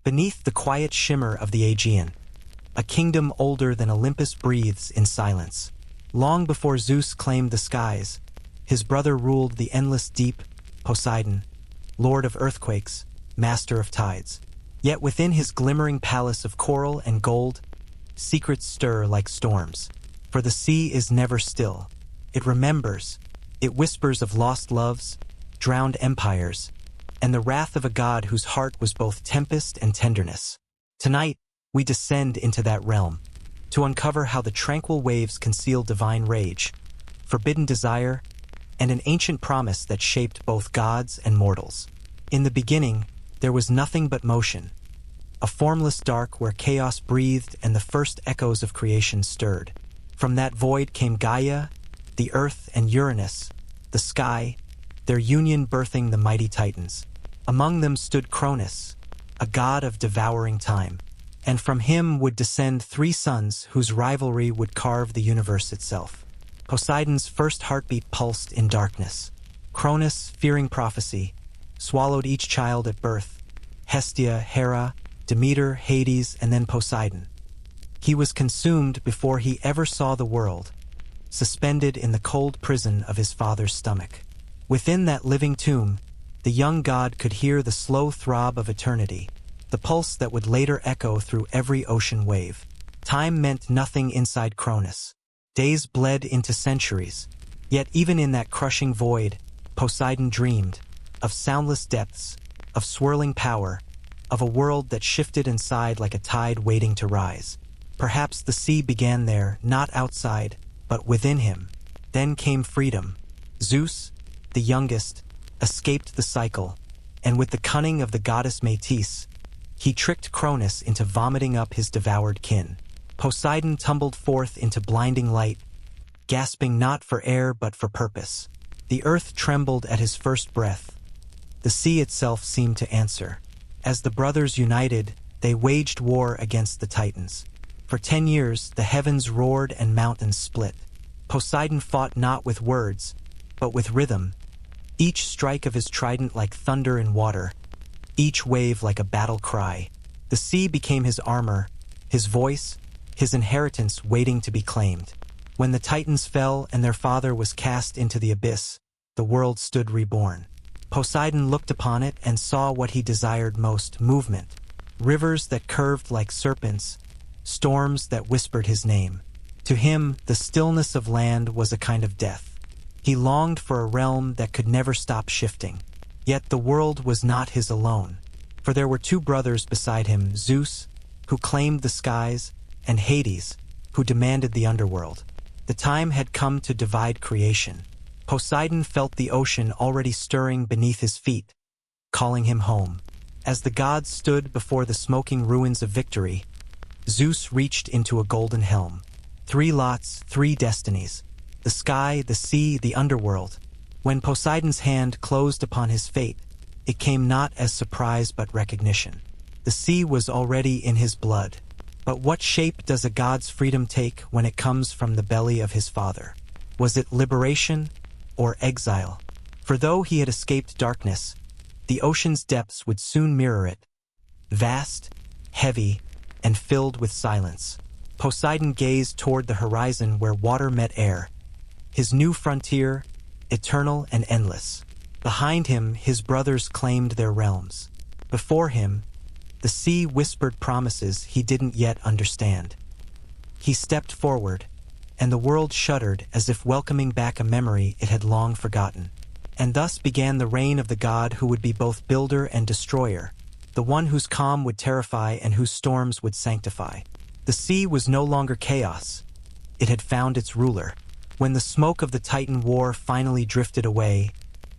Beneath the quiet shimmer of the Aegean, a kingdom older than Olympus breathes in silence. Long before Zeus claimed the skies, his brother ruled the endless deep, Poseidon, lord of earthquakes, master of tides. Yet within his glimmering palace of coral and gold, secrets stir like storms. For the sea is never still. It remembers. It whispers of lost loves, drowned empires, and the wrath of a god whose heart was both tempest and tenderness. Tonight, we descend into that realm, to uncover how the tranquil waves conceal divine rage, forbidden desire, and an ancient promise that shaped both gods and mortals. In the beginning, there was nothing but motion, a formless dark where chaos breathed and the first echoes of creation stirred. From that void came Gaia, the earth, and Uranus, the sky, their union birthing the mighty Titans. Among them stood Cronus, a god of devouring time, and from him would descend three sons whose rivalry would carve the universe itself. Poseidon's first heartbeat pulsed in darkness. Cronus, fearing prophecy, swallowed each child at birth: Hestia, Hera, Demeter, Hades, and then Poseidon. He was consumed before he ever saw the world, suspended in the cold prison of his father's stomach. Within that living tomb, the young god could hear the slow throb of eternity, the pulse that would later echo through every ocean wave. Time meant nothing inside Cronus. Days bled into centuries. Yet even in that crushing void, Poseidon dreamed of soundless depths, of swirling power, of a world that shifted and sighed like a tide waiting to rise. Perhaps the sea began there, not outside, but within him. Then came freedom. Zeus, the youngest, escaped the cycle, and with the cunning of the goddess Métis, he tricked Cronus into vomiting up his devoured kin. Poseidon tumbled forth into blinding light, gasping not for air but for purpose. The earth trembled at his first breath. The sea itself seemed to answer. As the brothers united, they waged war against the Titans. For 10 years, the heavens roared and mountains split. Poseidon fought not with words, but with rhythm, each strike of his trident like thunder in water, each wave like a battle cry. The sea became his armor, his voice, his inheritance waiting to be claimed. When the Titans fell and their father was cast into the abyss, the world stood reborn. Poseidon looked upon it and saw what he desired most: movement. Rivers that curved like serpents, storms that whispered his name. To him, the stillness of land was a kind of death. He longed for a realm that could never stop shifting. Yet the world was not his alone, for there were two brothers beside him: Zeus, who claimed the skies, and Hades, who demanded the underworld. The time had come to divide creation. Poseidon felt the ocean already stirring beneath his feet, calling him home. As the gods stood before the smoking ruins of victory, Zeus reached into a golden helm. 3 lots, 3 destinies: the sky, the sea, the underworld. When Poseidon's hand closed upon his fate, it came not as surprise but recognition. The sea was already in his blood. But what shape does a god's freedom take when it comes from the belly of his father? Was it liberation or exile? For though he had escaped darkness, the ocean's depths would soon mirror it, vast, heavy, and filled with silence. Poseidon gazed toward the horizon where water met air, his new frontier, eternal and endless. Behind him, his brothers claimed their realms. Before him, the sea whispered promises he didn't yet understand. He stepped forward, and the world shuddered as if welcoming back a memory it had long forgotten. And thus began the reign of the god who would be both builder and destroyer, the one whose calm would terrify and whose storms would sanctify. The sea was no longer chaos. It had found its ruler. When the smoke of the Titan war finally drifted away,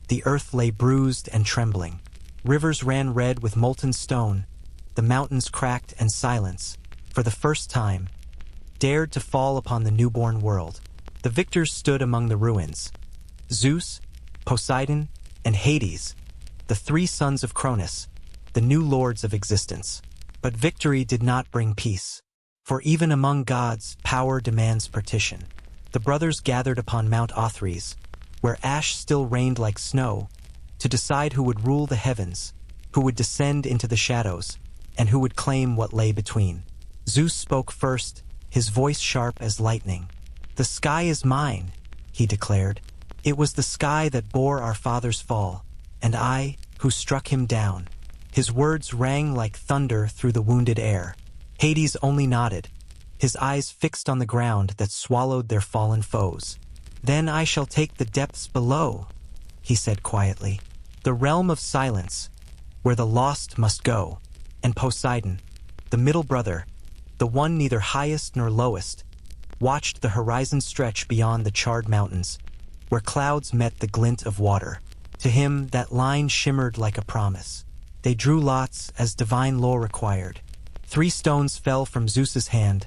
the earth lay bruised and trembling. Rivers ran red with molten stone. The mountains cracked, and silence, for the first time, dared to fall upon the newborn world. The victors stood among the ruins: Zeus, Poseidon, and Hades, the 3 sons of Cronus, the new lords of existence. But victory did not bring peace, for even among gods, power demands partition. The brothers gathered upon Mount Othrys, where ash still rained like snow, to decide who would rule the heavens, who would descend into the shadows, and who would claim what lay between. Zeus spoke first, his voice sharp as lightning. "The sky is mine," he declared. "It was the sky that bore our father's fall, and I, who struck him down." His words rang like thunder through the wounded air. Hades only nodded, his eyes fixed on the ground that swallowed their fallen foes. "Then I shall take the depths below," he said quietly. "The realm of silence, where the lost must go." And Poseidon, the middle brother, the one neither highest nor lowest, watched the horizon stretch beyond the charred mountains, where clouds met the glint of water. To him, that line shimmered like a promise. They drew lots as divine law required. 3 stones fell from Zeus's hand,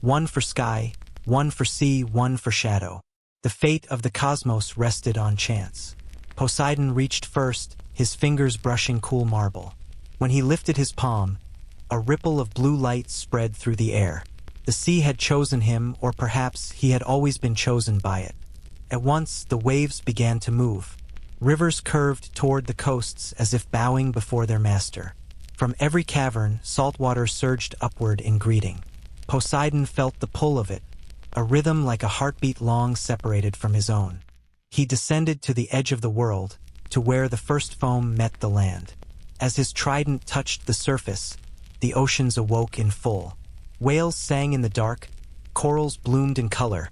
one for sky, one for sea, one for shadow. The fate of the cosmos rested on chance. Poseidon reached first, his fingers brushing cool marble. When he lifted his palm, a ripple of blue light spread through the air. The sea had chosen him, or perhaps he had always been chosen by it. At once, the waves began to move. Rivers curved toward the coasts as if bowing before their master. From every cavern, salt water surged upward in greeting. Poseidon felt the pull of it, a rhythm like a heartbeat long separated from his own. He descended to the edge of the world, to where the first foam met the land. As his trident touched the surface, the oceans awoke in full. Whales sang in the dark, corals bloomed in color,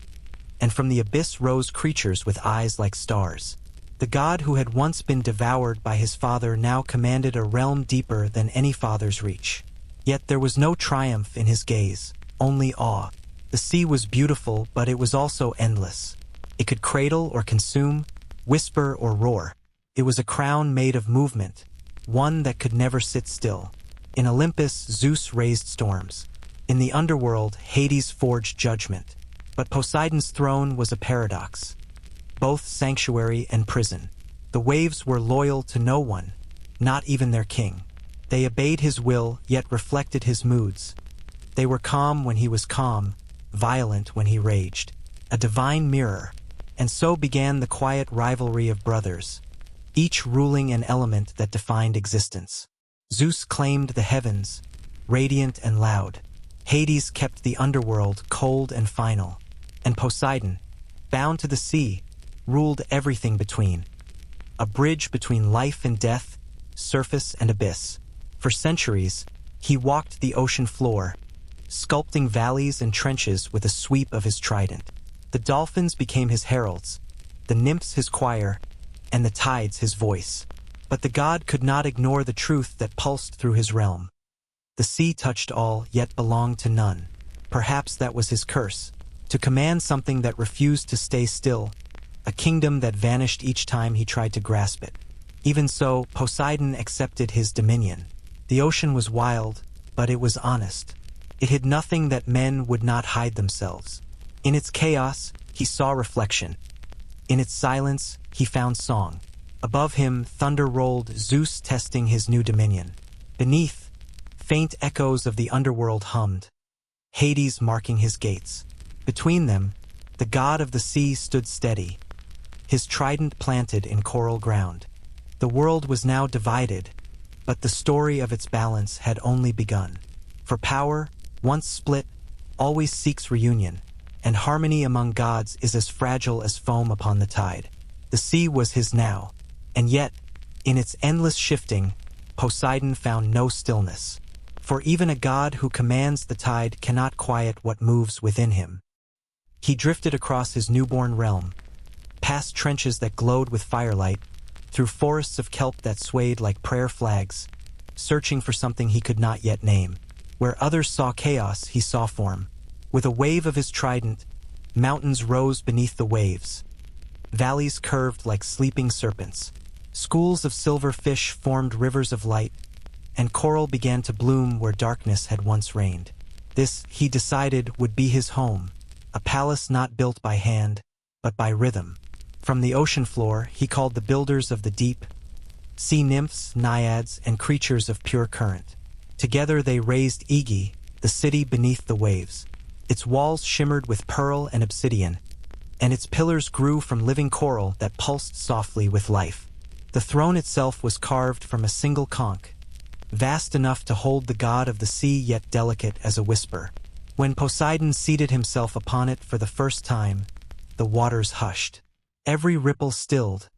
and from the abyss rose creatures with eyes like stars. The god who had once been devoured by his father now commanded a realm deeper than any father's reach. Yet there was no triumph in his gaze, only awe. The sea was beautiful, but it was also endless. It could cradle or consume, whisper or roar. It was a crown made of movement, one that could never sit still. In Olympus, Zeus raised storms. In the underworld, Hades forged judgment. But Poseidon's throne was a paradox, both sanctuary and prison. The waves were loyal to no one, not even their king. They obeyed his will, yet reflected his moods. They were calm when he was calm, violent when he raged. A divine mirror. And so began the quiet rivalry of brothers, each ruling an element that defined existence. Zeus claimed the heavens, radiant and loud. Hades kept the underworld cold and final. And Poseidon, bound to the sea, ruled everything between. A bridge between life and death, surface and abyss. For centuries, he walked the ocean floor, sculpting valleys and trenches with a sweep of his trident. The dolphins became his heralds, the nymphs his choir, and the tides his voice. But the god could not ignore the truth that pulsed through his realm. The sea touched all, yet belonged to none. Perhaps that was his curse, to command something that refused to stay still, a kingdom that vanished each time he tried to grasp it. Even so, Poseidon accepted his dominion. The ocean was wild, but it was honest. It hid nothing that men would not hide themselves. In its chaos, he saw reflection. In its silence, he found song. Above him, thunder rolled, Zeus testing his new dominion. Beneath, faint echoes of the underworld hummed, Hades marking his gates. Between them, the god of the sea stood steady, his trident planted in coral ground. The world was now divided, but the story of its balance had only begun. For power, once split, always seeks reunion, and harmony among gods is as fragile as foam upon the tide. The sea was his now, and yet, in its endless shifting, Poseidon found no stillness. For even a god who commands the tide cannot quiet what moves within him. He drifted across his newborn realm, past trenches that glowed with firelight, through forests of kelp that swayed like prayer flags, searching for something he could not yet name. Where others saw chaos, he saw form. With a wave of his trident, mountains rose beneath the waves. Valleys curved like sleeping serpents. Schools of silver fish formed rivers of light, and coral began to bloom where darkness had once reigned. This, he decided, would be his home, a palace not built by hand, but by rhythm. From the ocean floor, he called the builders of the deep, sea nymphs, naiads, and creatures of pure current. Together they raised Igi, the city beneath the waves. Its walls shimmered with pearl and obsidian, and its pillars grew from living coral that pulsed softly with life. The throne itself was carved from a single conch, vast enough to hold the god of the sea yet delicate as a whisper. When Poseidon seated himself upon it for the first time, the waters hushed. Every ripple stilled,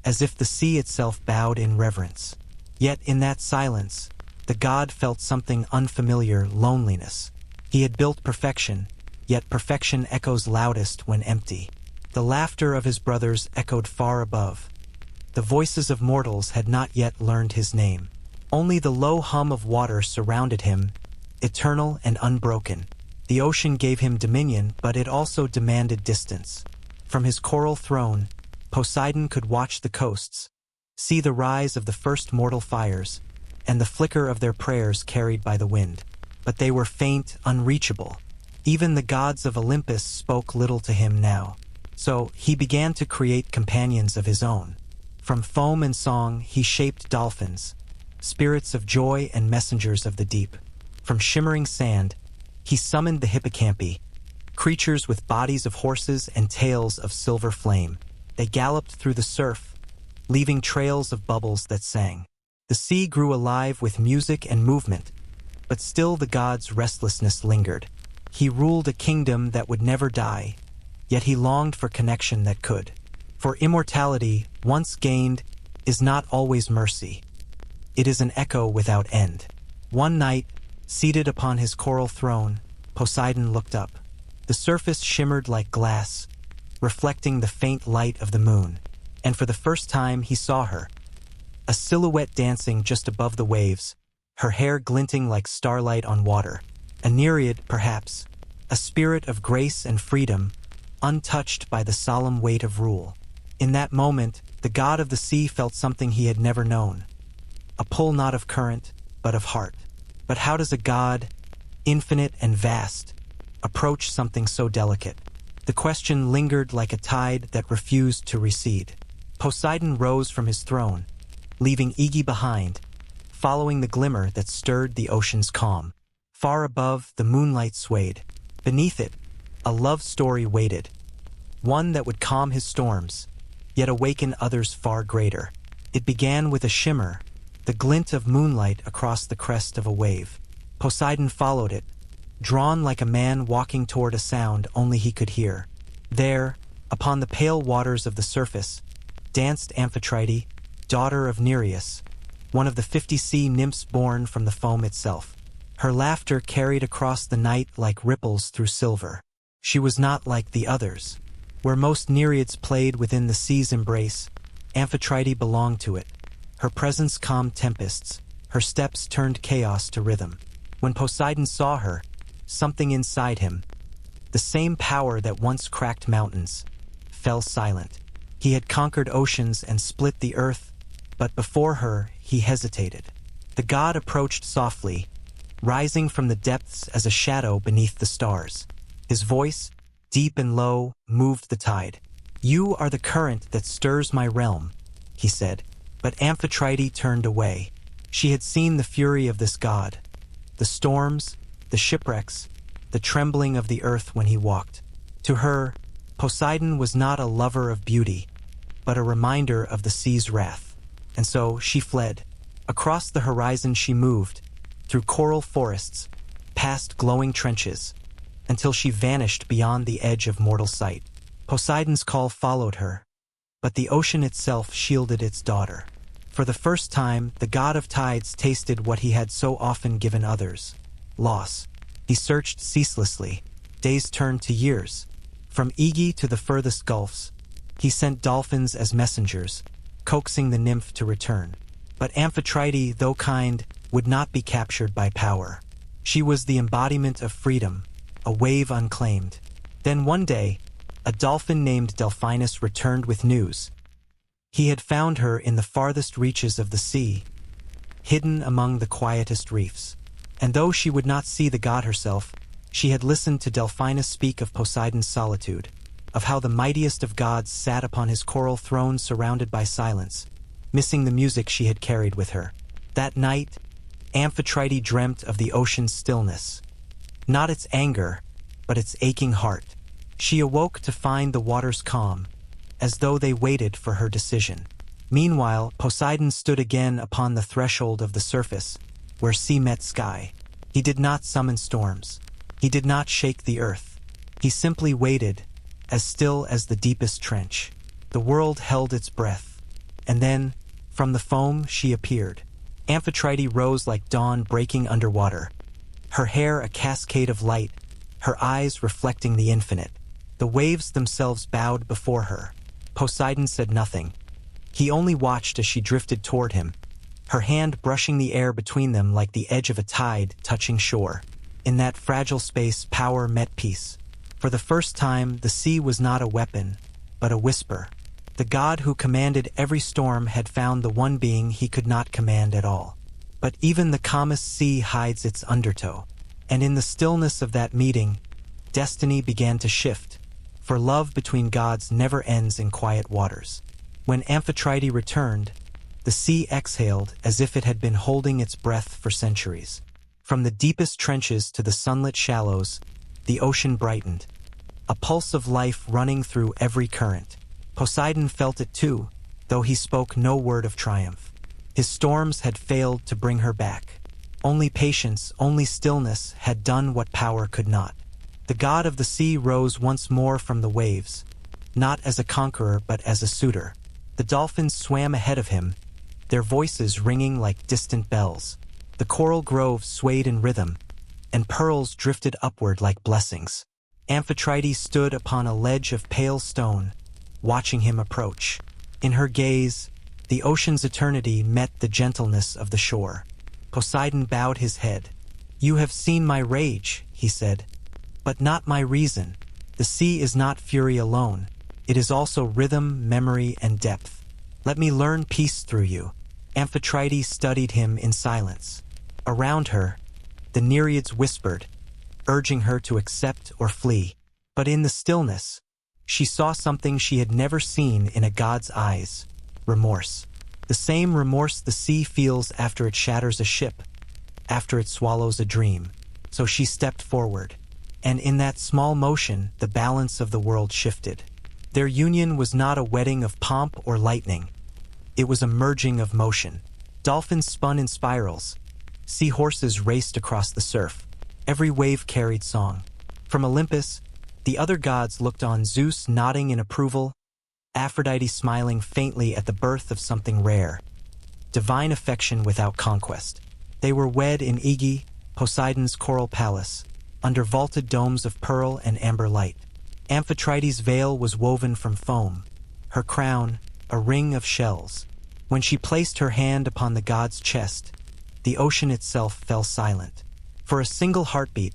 as if the sea itself bowed in reverence. Yet in that silence, the god felt something unfamiliar: loneliness. He had built perfection, yet perfection echoes loudest when empty. The laughter of his brothers echoed far above. The voices of mortals had not yet learned his name. Only the low hum of water surrounded him, eternal and unbroken. The ocean gave him dominion, but it also demanded distance. From his coral throne, Poseidon could watch the coasts, see the rise of the first mortal fires, and the flicker of their prayers carried by the wind. But they were faint, unreachable. Even the gods of Olympus spoke little to him now. So he began to create companions of his own. From foam and song he shaped dolphins, spirits of joy and messengers of the deep. From shimmering sand, he summoned the hippocampi, creatures with bodies of horses and tails of silver flame. They galloped through the surf, leaving trails of bubbles that sang. The sea grew alive with music and movement, but still the god's restlessness lingered. He ruled a kingdom that would never die, yet he longed for connection that could. For immortality, once gained, is not always mercy. It is an echo without end. One night, seated upon his coral throne, Poseidon looked up. The surface shimmered like glass, reflecting the faint light of the moon, and for the first time he saw her, a silhouette dancing just above the waves, her hair glinting like starlight on water. A nereid, perhaps, a spirit of grace and freedom, untouched by the solemn weight of rule. In that moment, the god of the sea felt something he had never known. A pull not of current, but of heart. But how does a god, infinite and vast, approach something so delicate? The question lingered like a tide that refused to recede. Poseidon rose from his throne, leaving Igi behind, following the glimmer that stirred the ocean's calm. Far above, the moonlight swayed. Beneath it, a love story waited, one that would calm his storms, yet awaken others far greater. It began with a shimmer, the glint of moonlight across the crest of a wave. Poseidon followed it, drawn like a man walking toward a sound only he could hear. There, upon the pale waters of the surface, danced Amphitrite, daughter of Nereus, one of the 50 sea nymphs born from the foam itself. Her laughter carried across the night like ripples through silver. She was not like the others. Where most nereids played within the sea's embrace, Amphitrite belonged to it. Her presence calmed tempests, her steps turned chaos to rhythm. When Poseidon saw her, something inside him, the same power that once cracked mountains, fell silent. He had conquered oceans and split the earth, but before her he hesitated. The god approached softly, rising from the depths as a shadow beneath the stars. His voice, deep and low, moved the tide. "You are the current that stirs my realm," he said. But Amphitrite turned away. She had seen the fury of this god, the storms, the shipwrecks, the trembling of the earth when he walked. To her, Poseidon was not a lover of beauty, but a reminder of the sea's wrath. And so she fled. Across the horizon she moved, through coral forests, past glowing trenches, until she vanished beyond the edge of mortal sight. Poseidon's call followed her, but the ocean itself shielded its daughter. For the first time, the god of tides tasted what he had so often given others: loss. He searched ceaselessly. Days turned to years. From Igi to the furthest gulfs, he sent dolphins as messengers, coaxing the nymph to return. But Amphitrite, though kind, would not be captured by power. She was the embodiment of freedom, a wave unclaimed. Then one day, a dolphin named Delphinus returned with news. He had found her in the farthest reaches of the sea, hidden among the quietest reefs. And though she would not see the god herself, she had listened to Delphinus speak of Poseidon's solitude, of how the mightiest of gods sat upon his coral throne surrounded by silence, missing the music she had carried with her. That night, Amphitrite dreamt of the ocean's stillness, not its anger, but its aching heart. She awoke to find the waters calm, as though they waited for her decision. Meanwhile, Poseidon stood again upon the threshold of the surface, where sea met sky. He did not summon storms. He did not shake the earth. He simply waited, as still as the deepest trench. The world held its breath. And then, from the foam, she appeared. Amphitrite rose like dawn breaking underwater. Her hair a cascade of light, her eyes reflecting the infinite. The waves themselves bowed before her. Poseidon said nothing. He only watched as she drifted toward him, her hand brushing the air between them like the edge of a tide touching shore. In that fragile space, power met peace. For the first time, the sea was not a weapon, but a whisper. The god who commanded every storm had found the one being he could not command at all. But even the calmest sea hides its undertow. And in the stillness of that meeting, destiny began to shift, for love between gods never ends in quiet waters. When Amphitrite returned, the sea exhaled as if it had been holding its breath for centuries. From the deepest trenches to the sunlit shallows, the ocean brightened, a pulse of life running through every current. Poseidon felt it too, though he spoke no word of triumph. His storms had failed to bring her back. Only patience, only stillness had done what power could not. The god of the sea rose once more from the waves, not as a conqueror but as a suitor. The dolphins swam ahead of him, their voices ringing like distant bells. The coral groves swayed in rhythm, and pearls drifted upward like blessings. Amphitrite stood upon a ledge of pale stone, watching him approach. In her gaze, the ocean's eternity met the gentleness of the shore. Poseidon bowed his head. "You have seen my rage," he said, "but not my reason. The sea is not fury alone. It is also rhythm, memory, and depth. Let me learn peace through you." Amphitrite studied him in silence. Around her, the Nereids whispered, urging her to accept or flee. But in the stillness, she saw something she had never seen in a god's eyes: remorse. The same remorse the sea feels after it shatters a ship, after it swallows a dream. So she stepped forward, and in that small motion, the balance of the world shifted. Their union was not a wedding of pomp or lightning. It was a merging of motion. Dolphins spun in spirals. Seahorses raced across the surf. Every wave carried song. From Olympus, the other gods looked on, Zeus nodding in approval, Aphrodite smiling faintly at the birth of something rare. Divine affection without conquest. They were wed in Aegae, Poseidon's coral palace, under vaulted domes of pearl and amber light. Amphitrite's veil was woven from foam, her crown a ring of shells. When she placed her hand upon the god's chest, the ocean itself fell silent. For a single heartbeat,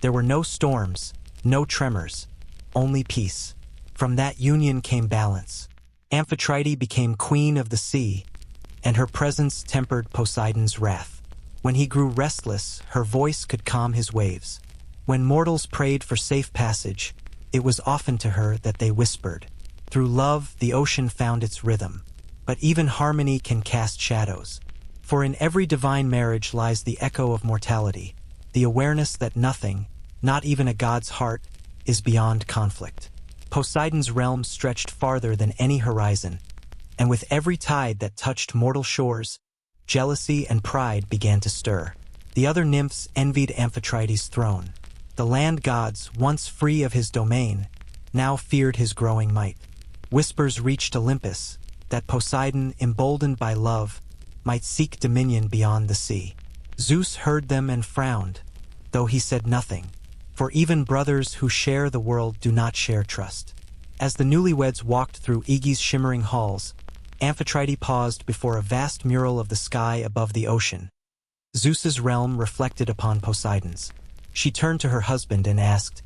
there were no storms, no tremors, only peace. From that union came balance. Amphitrite became queen of the sea, and her presence tempered Poseidon's wrath. When he grew restless, her voice could calm his waves. When mortals prayed for safe passage, it was often to her that they whispered. Through love, the ocean found its rhythm. But even harmony can cast shadows. For in every divine marriage lies the echo of mortality, the awareness that nothing, not even a god's heart, is beyond conflict. Poseidon's realm stretched farther than any horizon, and with every tide that touched mortal shores, jealousy and pride began to stir. The other nymphs envied Amphitrite's throne. The land gods, once free of his domain, now feared his growing might. Whispers reached Olympus, that Poseidon, emboldened by love, might seek dominion beyond the sea. Zeus heard them and frowned, though he said nothing, for even brothers who share the world do not share trust. As the newlyweds walked through Aegae's shimmering halls, Amphitrite paused before a vast mural of the sky above the ocean. Zeus's realm reflected upon Poseidon's. She turned to her husband and asked,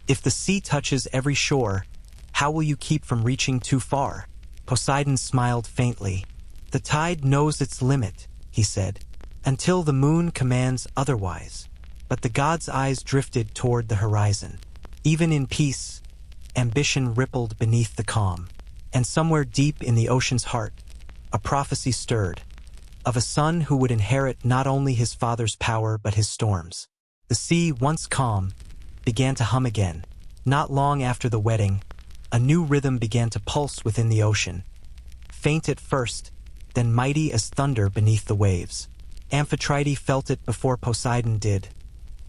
"If the sea touches every shore, how will you keep from reaching too far?" Poseidon smiled faintly. "The tide knows its limit," he said, "until the moon commands otherwise." But the god's eyes drifted toward the horizon. Even in peace, ambition rippled beneath the calm. And somewhere deep in the ocean's heart, a prophecy stirred, of a son who would inherit not only his father's power but his storms. The sea, once calm, began to hum again. Not long after the wedding, a new rhythm began to pulse within the ocean. Faint at first, then mighty as thunder beneath the waves. Amphitrite felt it before Poseidon did,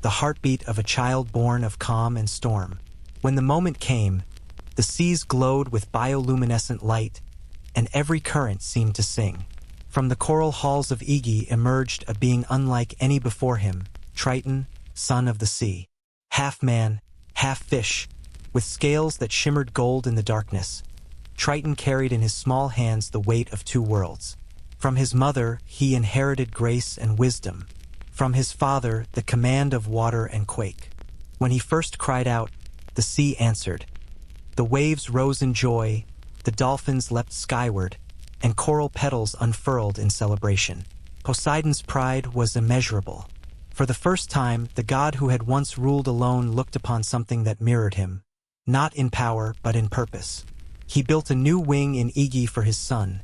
the heartbeat of a child born of calm and storm. When the moment came, the seas glowed with bioluminescent light, and every current seemed to sing. From the coral halls of Igi emerged a being unlike any before him, Triton, son of the sea. Half man, half fish, with scales that shimmered gold in the darkness, Triton carried in his small hands the weight of two worlds. From his mother, he inherited grace and wisdom. From his father, the command of water and quake. When he first cried out, the sea answered. The waves rose in joy, the dolphins leapt skyward, and coral petals unfurled in celebration. Poseidon's pride was immeasurable. For the first time, the god who had once ruled alone looked upon something that mirrored him, not in power but in purpose. He built a new wing in Igi for his son,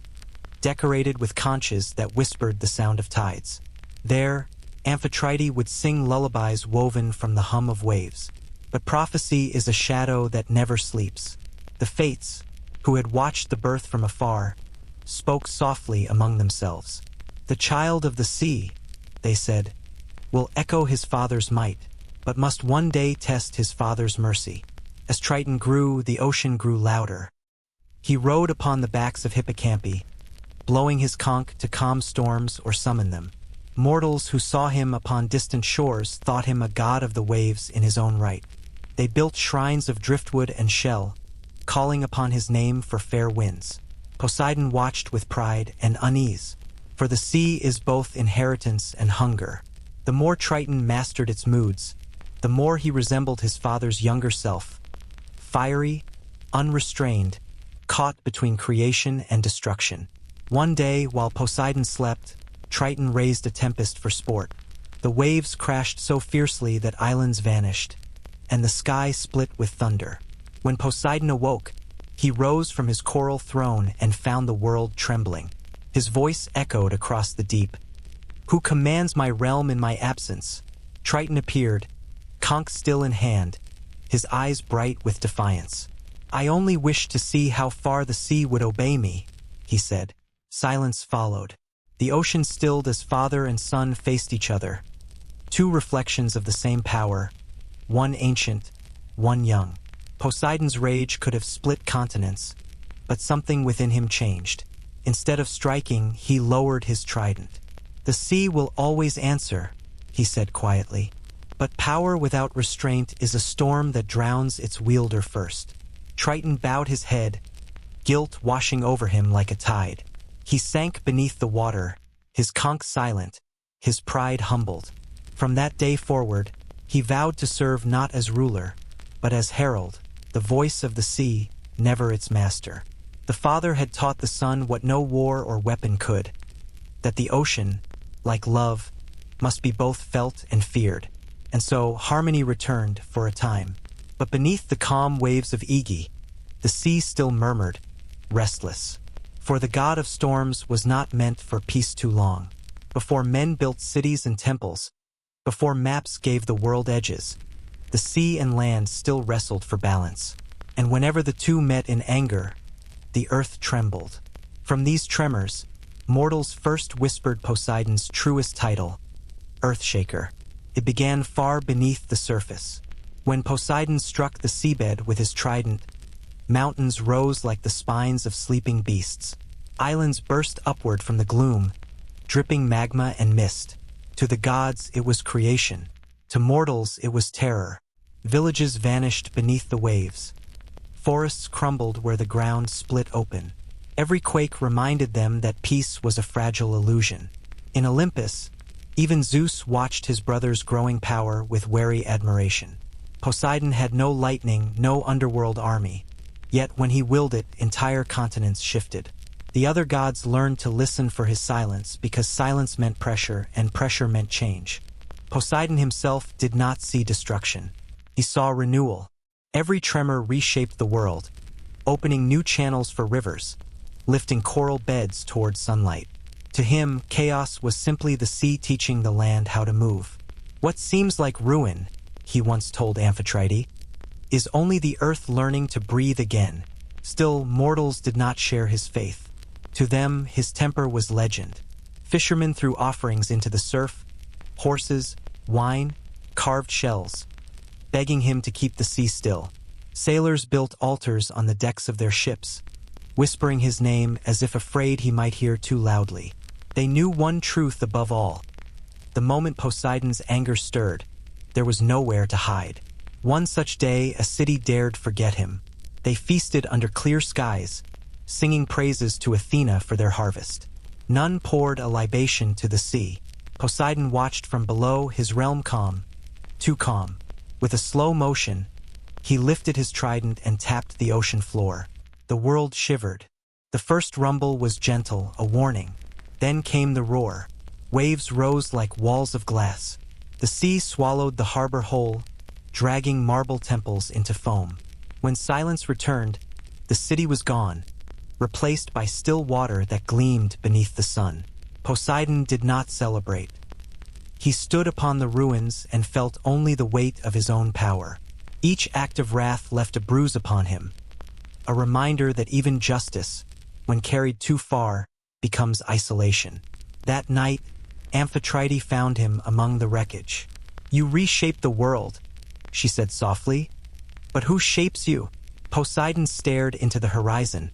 decorated with conches that whispered the sound of tides. There, Amphitrite would sing lullabies woven from the hum of waves. But prophecy is a shadow that never sleeps. The Fates, who had watched the birth from afar, spoke softly among themselves. The child of the sea, they said, will echo his father's might, but must one day test his father's mercy. As Triton grew, the ocean grew louder. He rode upon the backs of hippocampi, blowing his conch to calm storms or summon them. Mortals who saw him upon distant shores thought him a god of the waves in his own right. They built shrines of driftwood and shell, calling upon his name for fair winds. Poseidon watched with pride and unease, for the sea is both inheritance and hunger. The more Triton mastered its moods, the more he resembled his father's younger self, fiery, unrestrained, caught between creation and destruction. One day, while Poseidon slept, Triton raised a tempest for sport. The waves crashed so fiercely that islands vanished, and the sky split with thunder. When Poseidon awoke, he rose from his coral throne and found the world trembling. His voice echoed across the deep. Who commands my realm in my absence? Triton appeared, conch still in hand, his eyes bright with defiance. I only wished to see how far the sea would obey me, he said. Silence followed. The ocean stilled as father and son faced each other. Two reflections of the same power, one ancient, one young. Poseidon's rage could have split continents, but something within him changed. Instead of striking, he lowered his trident. The sea will always answer, he said quietly. But power without restraint is a storm that drowns its wielder first. Triton bowed his head, guilt washing over him like a tide. He sank beneath the water, his conch silent, his pride humbled. From that day forward, he vowed to serve not as ruler, but as herald, the voice of the sea, never its master. The father had taught the son what no war or weapon could, that the ocean, like love, must be both felt and feared. And so harmony returned for a time. But beneath the calm waves of Igi, the sea still murmured, restless. For the god of storms was not meant for peace too long. Before men built cities and temples, before maps gave the world edges, the sea and land still wrestled for balance. And whenever the two met in anger, the earth trembled. From these tremors, mortals first whispered Poseidon's truest title, Earthshaker. It began far beneath the surface. When Poseidon struck the seabed with his trident, mountains rose like the spines of sleeping beasts. Islands burst upward from the gloom, dripping magma and mist. To the gods, it was creation. To mortals, it was terror. Villages vanished beneath the waves. Forests crumbled where the ground split open. Every quake reminded them that peace was a fragile illusion. In Olympus, even Zeus watched his brother's growing power with wary admiration. Poseidon had no lightning, no underworld army. Yet when he willed it, entire continents shifted. The other gods learned to listen for his silence because silence meant pressure and pressure meant change. Poseidon himself did not see destruction. He saw renewal. Every tremor reshaped the world, opening new channels for rivers, lifting coral beds toward sunlight. To him, chaos was simply the sea teaching the land how to move. What seems like ruin, he once told Amphitrite, is only the earth learning to breathe again. Still, mortals did not share his faith. To them, his temper was legend. fishermen threw offerings into the surf, horses, wine, carved shells, begging him to keep the sea still. Sailors built altars on the decks of their ships, whispering his name as if afraid he might hear too loudly. They knew one truth above all. The moment Poseidon's anger stirred, there was nowhere to hide. One such day, a city dared forget him. They feasted under clear skies, singing praises to Athena for their harvest. None poured a libation to the sea. Poseidon watched from below, his realm calm, too calm. With a slow motion, he lifted his trident and tapped the ocean floor. The world shivered. The first rumble was gentle, a warning. Then came the roar. Waves rose like walls of glass. The sea swallowed the harbor whole, dragging marble temples into foam. When silence returned, the city was gone, replaced by still water that gleamed beneath the sun. Poseidon did not celebrate. He stood upon the ruins and felt only the weight of his own power. Each act of wrath left a bruise upon him, a reminder that even justice, when carried too far, becomes isolation. That night, Amphitrite found him among the wreckage. "You reshape the world," she said softly. "But who shapes you?" Poseidon stared into the horizon,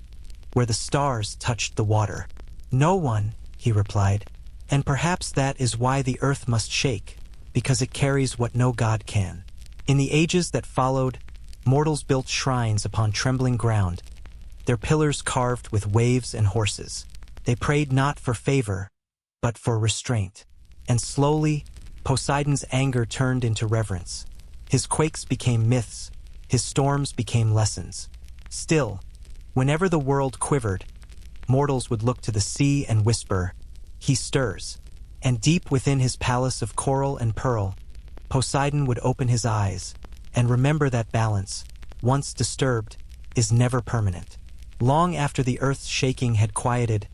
where the stars touched the water. "No one," he replied. "And perhaps that is why the earth must shake, because it carries what no god can." In the ages that followed, mortals built shrines upon trembling ground, their pillars carved with waves and horses. They prayed not for favor, but for restraint. And slowly, Poseidon's anger turned into reverence. His quakes became myths, his storms became lessons. Still, whenever the world quivered, mortals would look to the sea and whisper, "He stirs." And deep within his palace of coral and pearl, Poseidon would open his eyes and remember that balance, once disturbed, is never permanent. Long after the earth's shaking had quieted,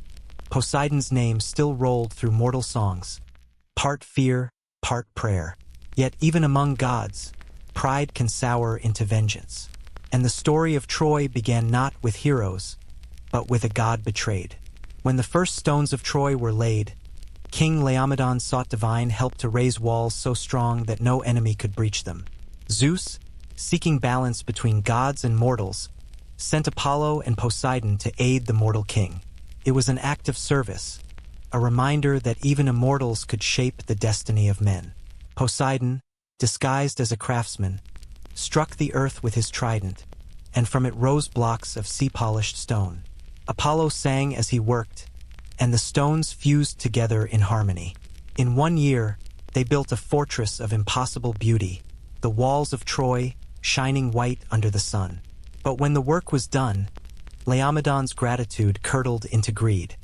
Poseidon's name still rolled through mortal songs, part fear, part prayer. Yet even among gods, pride can sour into vengeance. And the story of Troy began not with heroes, but with a god betrayed. When the first stones of Troy were laid, King Laomedon sought divine help to raise walls so strong that no enemy could breach them. Zeus, seeking balance between gods and mortals, sent Apollo and Poseidon to aid the mortal king. It was an act of service, a reminder that even immortals could shape the destiny of men. Poseidon, disguised as a craftsman, struck the earth with his trident, and from it rose blocks of sea-polished stone. Apollo sang as he worked, and the stones fused together in harmony. In 1 year, they built a fortress of impossible beauty, the walls of Troy shining white under the sun. But when the work was done, Laomedon's gratitude curdled into greed.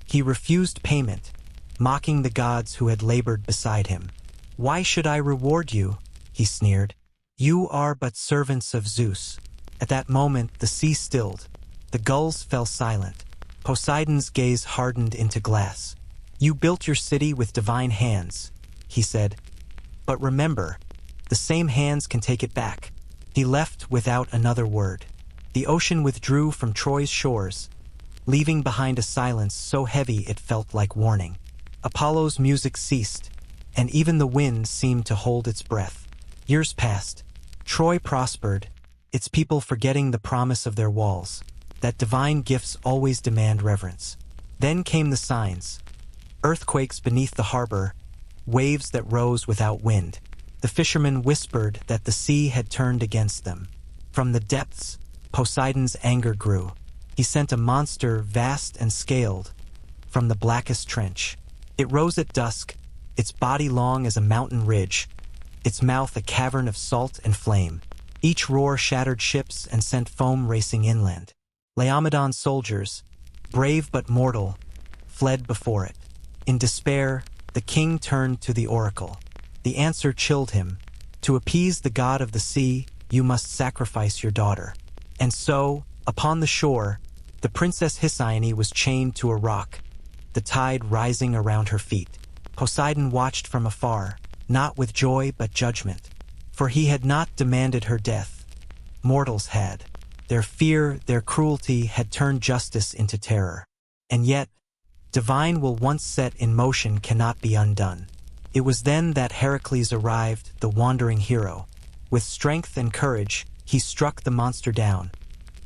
He refused payment, mocking the gods who had labored beside him. "Why should I reward you?" he sneered. "You are but servants of Zeus." At that moment, the sea stilled. The gulls fell silent. Poseidon's gaze hardened into glass. "You built your city with divine hands," he said. "But remember, the same hands can take it back." He left without another word. The ocean withdrew from Troy's shores, leaving behind a silence so heavy it felt like warning. Apollo's music ceased, and even the wind seemed to hold its breath. Years passed. Troy prospered, its people forgetting the promise of their walls, that divine gifts always demand reverence. Then came the signs. Earthquakes beneath the harbor, waves that rose without wind. The fishermen whispered that the sea had turned against them. From the depths, Poseidon's anger grew. He sent a monster vast and scaled from the blackest trench. It rose at dusk, its body long as a mountain ridge, its mouth a cavern of salt and flame. Each roar shattered ships and sent foam racing inland. Laomedon's soldiers, brave but mortal, fled before it. In despair, the king turned to the oracle. The answer chilled him. "To appease the god of the sea, you must sacrifice your daughter." And so, upon the shore, the princess Hesione was chained to a rock, the tide rising around her feet. Poseidon watched from afar, not with joy but judgment, for he had not demanded her death. Mortals had. Their fear, their cruelty had turned justice into terror. And yet, Divine will once set in motion cannot be undone. It was then that Heracles arrived, the wandering hero. With strength and courage, he struck the monster down,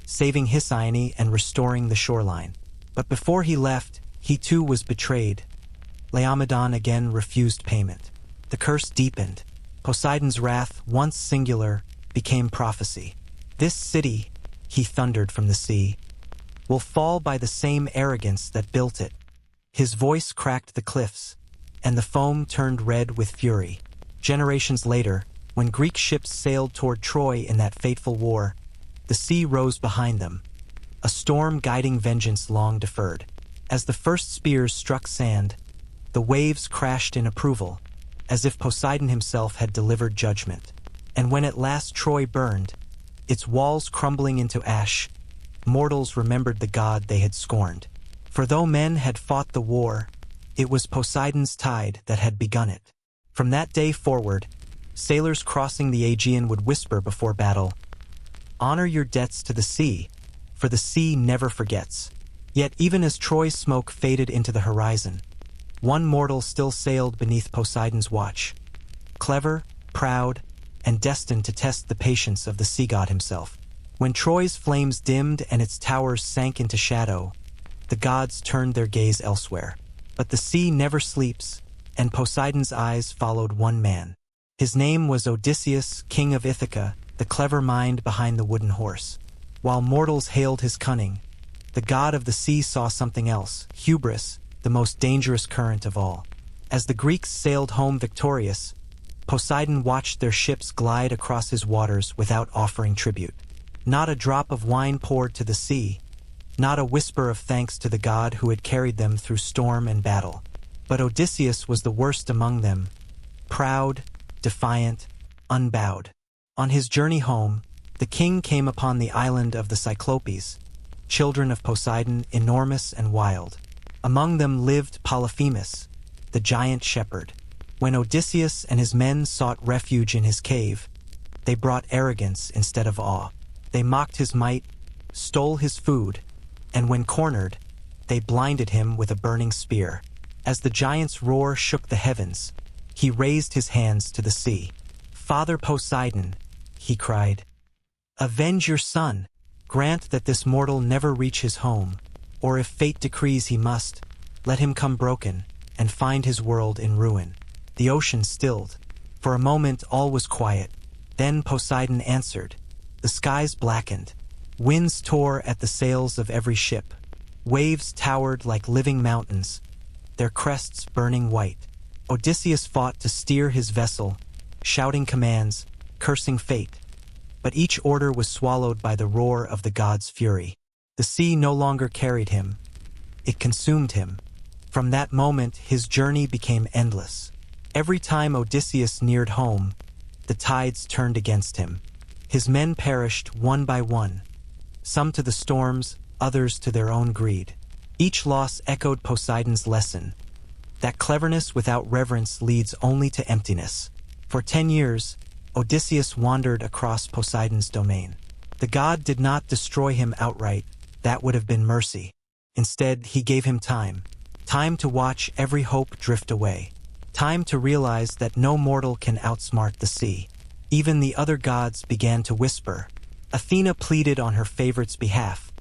saving Hesione and restoring the shoreline. But before he left, he too was betrayed. Laomedon again refused payment. The curse deepened. Poseidon's wrath, once singular, became prophecy. This city, he thundered from the sea, will fall by the same arrogance that built it. His voice cracked the cliffs, and the foam turned red with fury. Generations later, when Greek ships sailed toward Troy in that fateful war, the sea rose behind them, a storm guiding vengeance long deferred. As the first spears struck sand, the waves crashed in approval, as if Poseidon himself had delivered judgment. And when at last Troy burned, its walls crumbling into ash, mortals remembered the god they had scorned. For though men had fought the war, it was Poseidon's tide that had begun it. From that day forward, sailors crossing the Aegean would whisper before battle, "Honor your debts to the sea, for the sea never forgets." Yet even as Troy's smoke faded into the horizon, one mortal still sailed beneath Poseidon's watch, clever, proud, and destined to test the patience of the sea god himself. When Troy's flames dimmed and its towers sank into shadow, the gods turned their gaze elsewhere. But the sea never sleeps, and Poseidon's eyes followed one man. His name was Odysseus, king of Ithaca, the clever mind behind the wooden horse. While mortals hailed his cunning, the god of the sea saw something else, hubris, the most dangerous current of all. As the Greeks sailed home victorious, Poseidon watched their ships glide across his waters without offering tribute. Not a drop of wine poured to the sea, not a whisper of thanks to the god who had carried them through storm and battle. But Odysseus was the worst among them, proud, defiant, unbowed. On his journey home, the king came upon the island of the Cyclopes, children of Poseidon, enormous and wild. Among them lived Polyphemus, the giant shepherd. When Odysseus and his men sought refuge in his cave, they brought arrogance instead of awe. They mocked his might, stole his food, and when cornered, they blinded him with a burning spear. As the giant's roar shook the heavens, he raised his hands to the sea. "Father Poseidon," he cried, "avenge your son. Grant that this mortal never reach his home, or if fate decrees he must, let him come broken and find his world in ruin." The ocean stilled. For a moment all was quiet. Then Poseidon answered. The skies blackened. Winds tore at the sails of every ship. Waves towered like living mountains, their crests burning white. Odysseus fought to steer his vessel, shouting commands, cursing fate. But each order was swallowed by the roar of the god's fury. The sea no longer carried him. It consumed him. From that moment, his journey became endless. Every time Odysseus neared home, the tides turned against him. His men perished one by one, some to the storms, others to their own greed. Each loss echoed Poseidon's lesson, that cleverness without reverence leads only to emptiness. For 10 years, Odysseus wandered across Poseidon's domain. The god did not destroy him outright, that would have been mercy. Instead, he gave him time to watch every hope drift away, time to realize that no mortal can outsmart the sea. Even the other gods began to whisper. Athena pleaded on her favorite's behalf,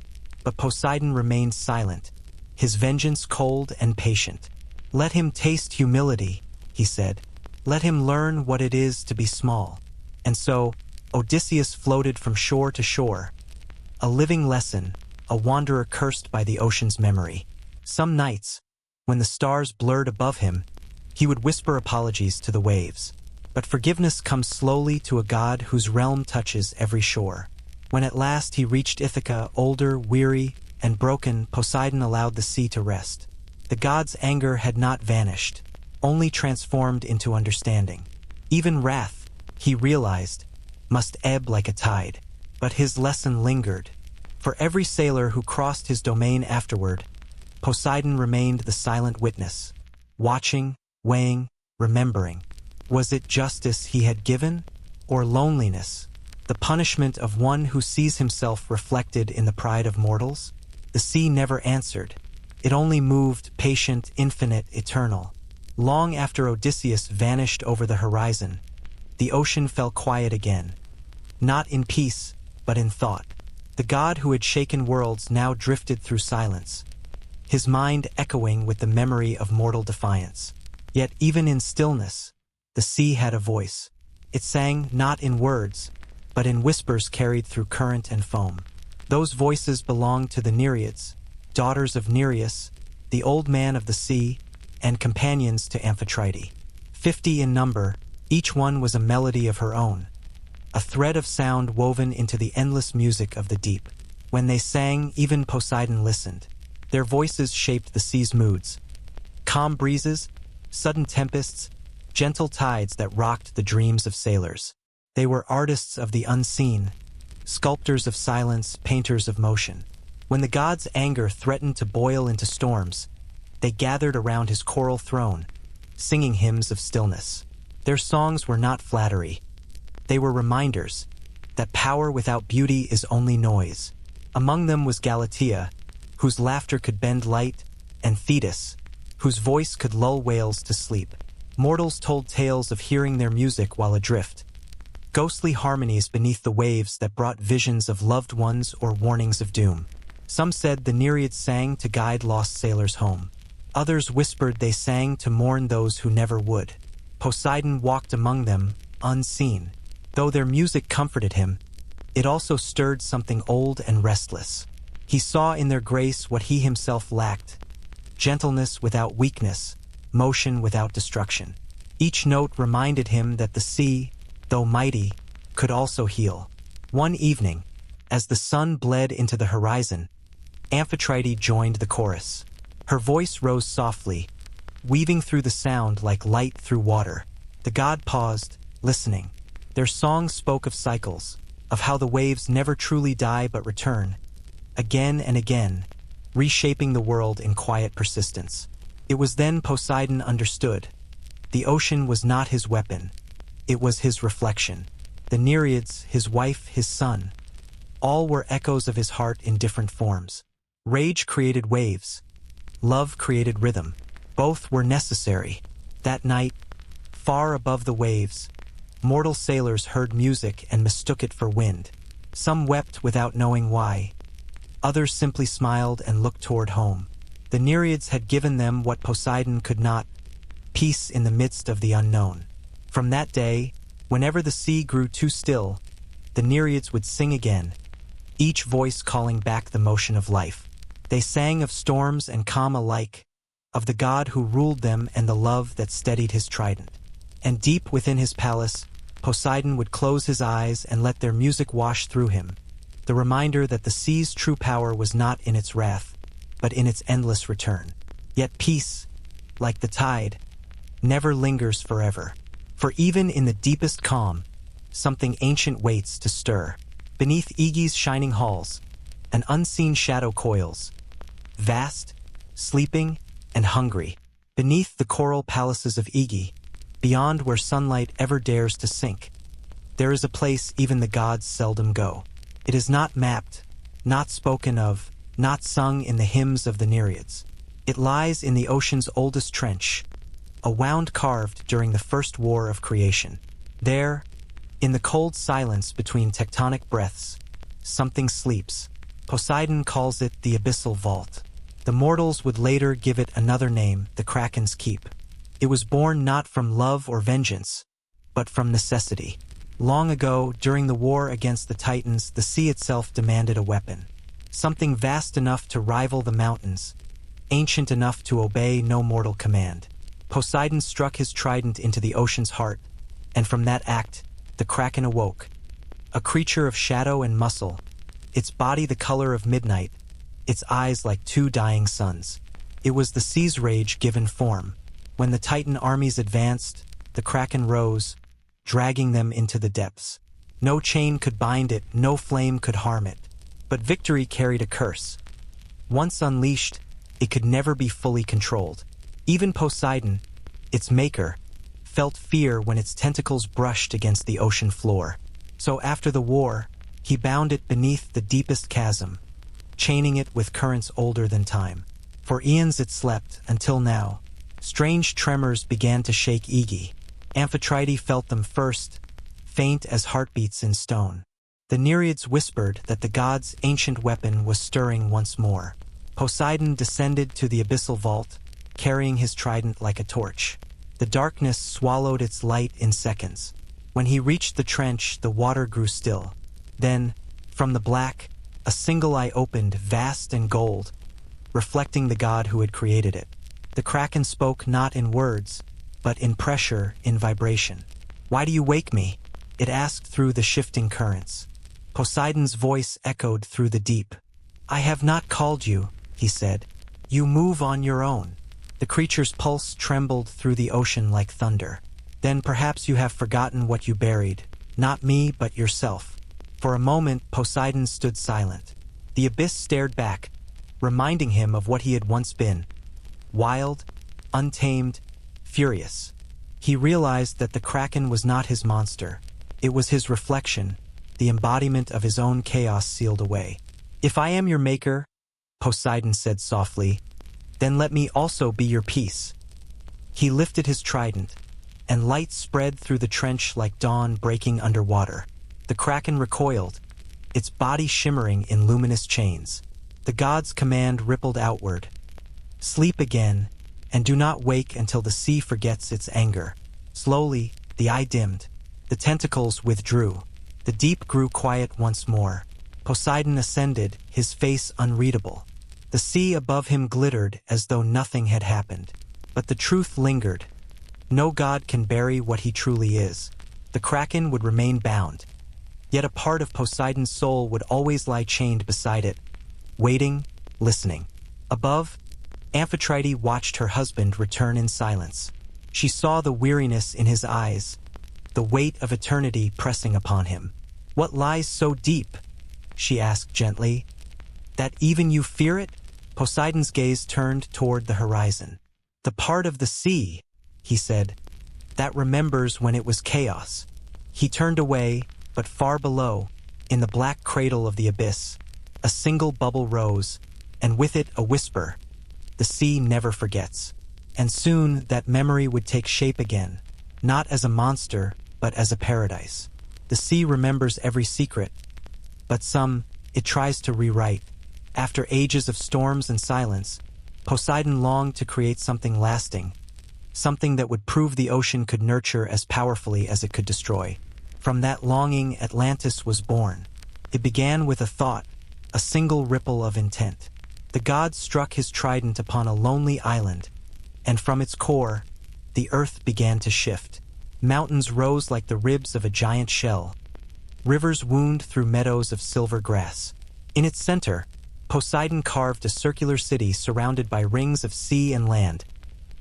but Poseidon remained silent, his vengeance cold and patient. "Let him taste humility," he said. "Let him learn what it is to be small." And so, Odysseus floated from shore to shore, a living lesson, a wanderer cursed by the ocean's memory. Some nights, when the stars blurred above him, he would whisper apologies to the waves. But forgiveness comes slowly to a god whose realm touches every shore. When at last he reached Ithaca, older, weary, and broken, Poseidon allowed the sea to rest. The god's anger had not vanished, only transformed into understanding. Even wrath, he realized, must ebb like a tide. But his lesson lingered. For every sailor who crossed his domain afterward, Poseidon remained the silent witness, watching, weighing, remembering. Was it justice he had given, or loneliness, the punishment of one who sees himself reflected in the pride of mortals? The sea never answered. It only moved, patient, infinite, eternal. Long after Odysseus vanished over the horizon, the ocean fell quiet again. Not in peace, but in thought. The god who had shaken worlds now drifted through silence, his mind echoing with the memory of mortal defiance. Yet even in stillness, the sea had a voice. It sang not in words, but in whispers carried through current and foam. Those voices belonged to the Nereids, daughters of Nereus, the old man of the sea, and companions to Amphitrite. 50 in number, each one was a melody of her own, a thread of sound woven into the endless music of the deep. When they sang, even Poseidon listened. Their voices shaped the sea's moods. Calm breezes, sudden tempests, gentle tides that rocked the dreams of sailors. They were artists of the unseen, sculptors of silence, painters of motion. When the god's anger threatened to boil into storms, they gathered around his coral throne, singing hymns of stillness. Their songs were not flattery. They were reminders that power without beauty is only noise. Among them was Galatea, whose laughter could bend light, and Thetis, whose voice could lull whales to sleep. Mortals told tales of hearing their music while adrift, ghostly harmonies beneath the waves that brought visions of loved ones or warnings of doom. Some said the Nereids sang to guide lost sailors home. Others whispered they sang to mourn those who never would. Poseidon walked among them, unseen. Though their music comforted him, it also stirred something old and restless. He saw in their grace what he himself lacked: gentleness without weakness, motion without destruction. Each note reminded him that the sea, though mighty, could also heal. One evening, as the sun bled into the horizon, Amphitrite joined the chorus. Her voice rose softly, weaving through the sound like light through water. The god paused, listening. Their song spoke of cycles, of how the waves never truly die but return, again and again, reshaping the world in quiet persistence. It was then Poseidon understood. The ocean was not his weapon. It was his reflection. The Nereids, his wife, his son, all were echoes of his heart in different forms. Rage created waves. Love created rhythm. Both were necessary. That night, far above the waves, mortal sailors heard music and mistook it for wind. Some wept without knowing why. Others simply smiled and looked toward home. The Nereids had given them what Poseidon could not: peace in the midst of the unknown. From that day, whenever the sea grew too still, the Nereids would sing again, each voice calling back the motion of life. They sang of storms and calm alike, of the god who ruled them and the love that steadied his trident. And deep within his palace, Poseidon would close his eyes and let their music wash through him, the reminder that the sea's true power was not in its wrath, but in its endless return. Yet peace, like the tide, never lingers forever. For even in the deepest calm, something ancient waits to stir. Beneath Aege's shining halls, an unseen shadow coils, vast, sleeping, and hungry. Beneath the coral palaces of Aege, beyond where sunlight ever dares to sink, there is a place even the gods seldom go. It is not mapped, not spoken of, not sung in the hymns of the Nereids. It lies in the ocean's oldest trench, a wound carved during the first war of creation. There, in the cold silence between tectonic breaths, something sleeps. Poseidon calls it the Abyssal Vault. The mortals would later give it another name, the Kraken's Keep. It was born not from love or vengeance, but from necessity. Long ago, during the war against the Titans, the sea itself demanded a weapon. Something vast enough to rival the mountains, ancient enough to obey no mortal command. Poseidon struck his trident into the ocean's heart, and from that act, the Kraken awoke. A creature of shadow and muscle, its body the color of midnight, its eyes like two dying suns. It was the sea's rage given form. When the Titan armies advanced, the Kraken rose, dragging them into the depths. No chain could bind it, no flame could harm it. But victory carried a curse. Once unleashed, it could never be fully controlled. Even Poseidon, its maker, felt fear when its tentacles brushed against the ocean floor. So after the war, he bound it beneath the deepest chasm, chaining it with currents older than time. For eons it slept, until now. Strange tremors began to shake Igi. Amphitrite felt them first, faint as heartbeats in stone. The Nereids whispered that the god's ancient weapon was stirring once more. Poseidon descended to the abyssal vault, carrying his trident like a torch. The darkness swallowed its light in seconds. When he reached the trench, the water grew still. Then, from the black, a single eye opened, vast and gold, reflecting the god who had created it. The kraken spoke not in words, but in pressure, in vibration. "Why do you wake me?" it asked through the shifting currents. Poseidon's voice echoed through the deep. "I have not called you," he said. "You move on your own." The creature's pulse trembled through the ocean like thunder. "Then perhaps you have forgotten what you buried, not me but yourself." For a moment, Poseidon stood silent. The abyss stared back, reminding him of what he had once been. Wild, untamed, furious. He realized that the kraken was not his monster. It was his reflection, the embodiment of his own chaos sealed away. "If I am your maker," Poseidon said softly, "then let me also be your peace." He lifted his trident, and light spread through the trench like dawn breaking underwater. The kraken recoiled, its body shimmering in luminous chains. The god's command rippled outward. "Sleep again, and do not wake until the sea forgets its anger." Slowly, the eye dimmed. The tentacles withdrew. The deep grew quiet once more. Poseidon ascended, his face unreadable. The sea above him glittered as though nothing had happened. But the truth lingered. No god can bury what he truly is. The kraken would remain bound. Yet a part of Poseidon's soul would always lie chained beside it, waiting, listening. Above, Amphitrite watched her husband return in silence. She saw the weariness in his eyes, the weight of eternity pressing upon him. "What lies so deep?" she asked gently. "That even you fear it?" Poseidon's gaze turned toward the horizon. "The part of the sea," he said, "that remembers when it was chaos." He turned away, but far below, in the black cradle of the abyss, a single bubble rose, and with it a whisper. The sea never forgets. And soon that memory would take shape again, not as a monster, but as a paradise. The sea remembers every secret, but some it tries to rewrite. After ages of storms and silence, Poseidon longed to create something lasting, something that would prove the ocean could nurture as powerfully as it could destroy. From that longing, Atlantis was born. It began with a thought, a single ripple of intent. The god struck his trident upon a lonely island, and from its core, the earth began to shift. Mountains rose like the ribs of a giant shell. Rivers wound through meadows of silver grass. In its center, Poseidon carved a circular city surrounded by rings of sea and land,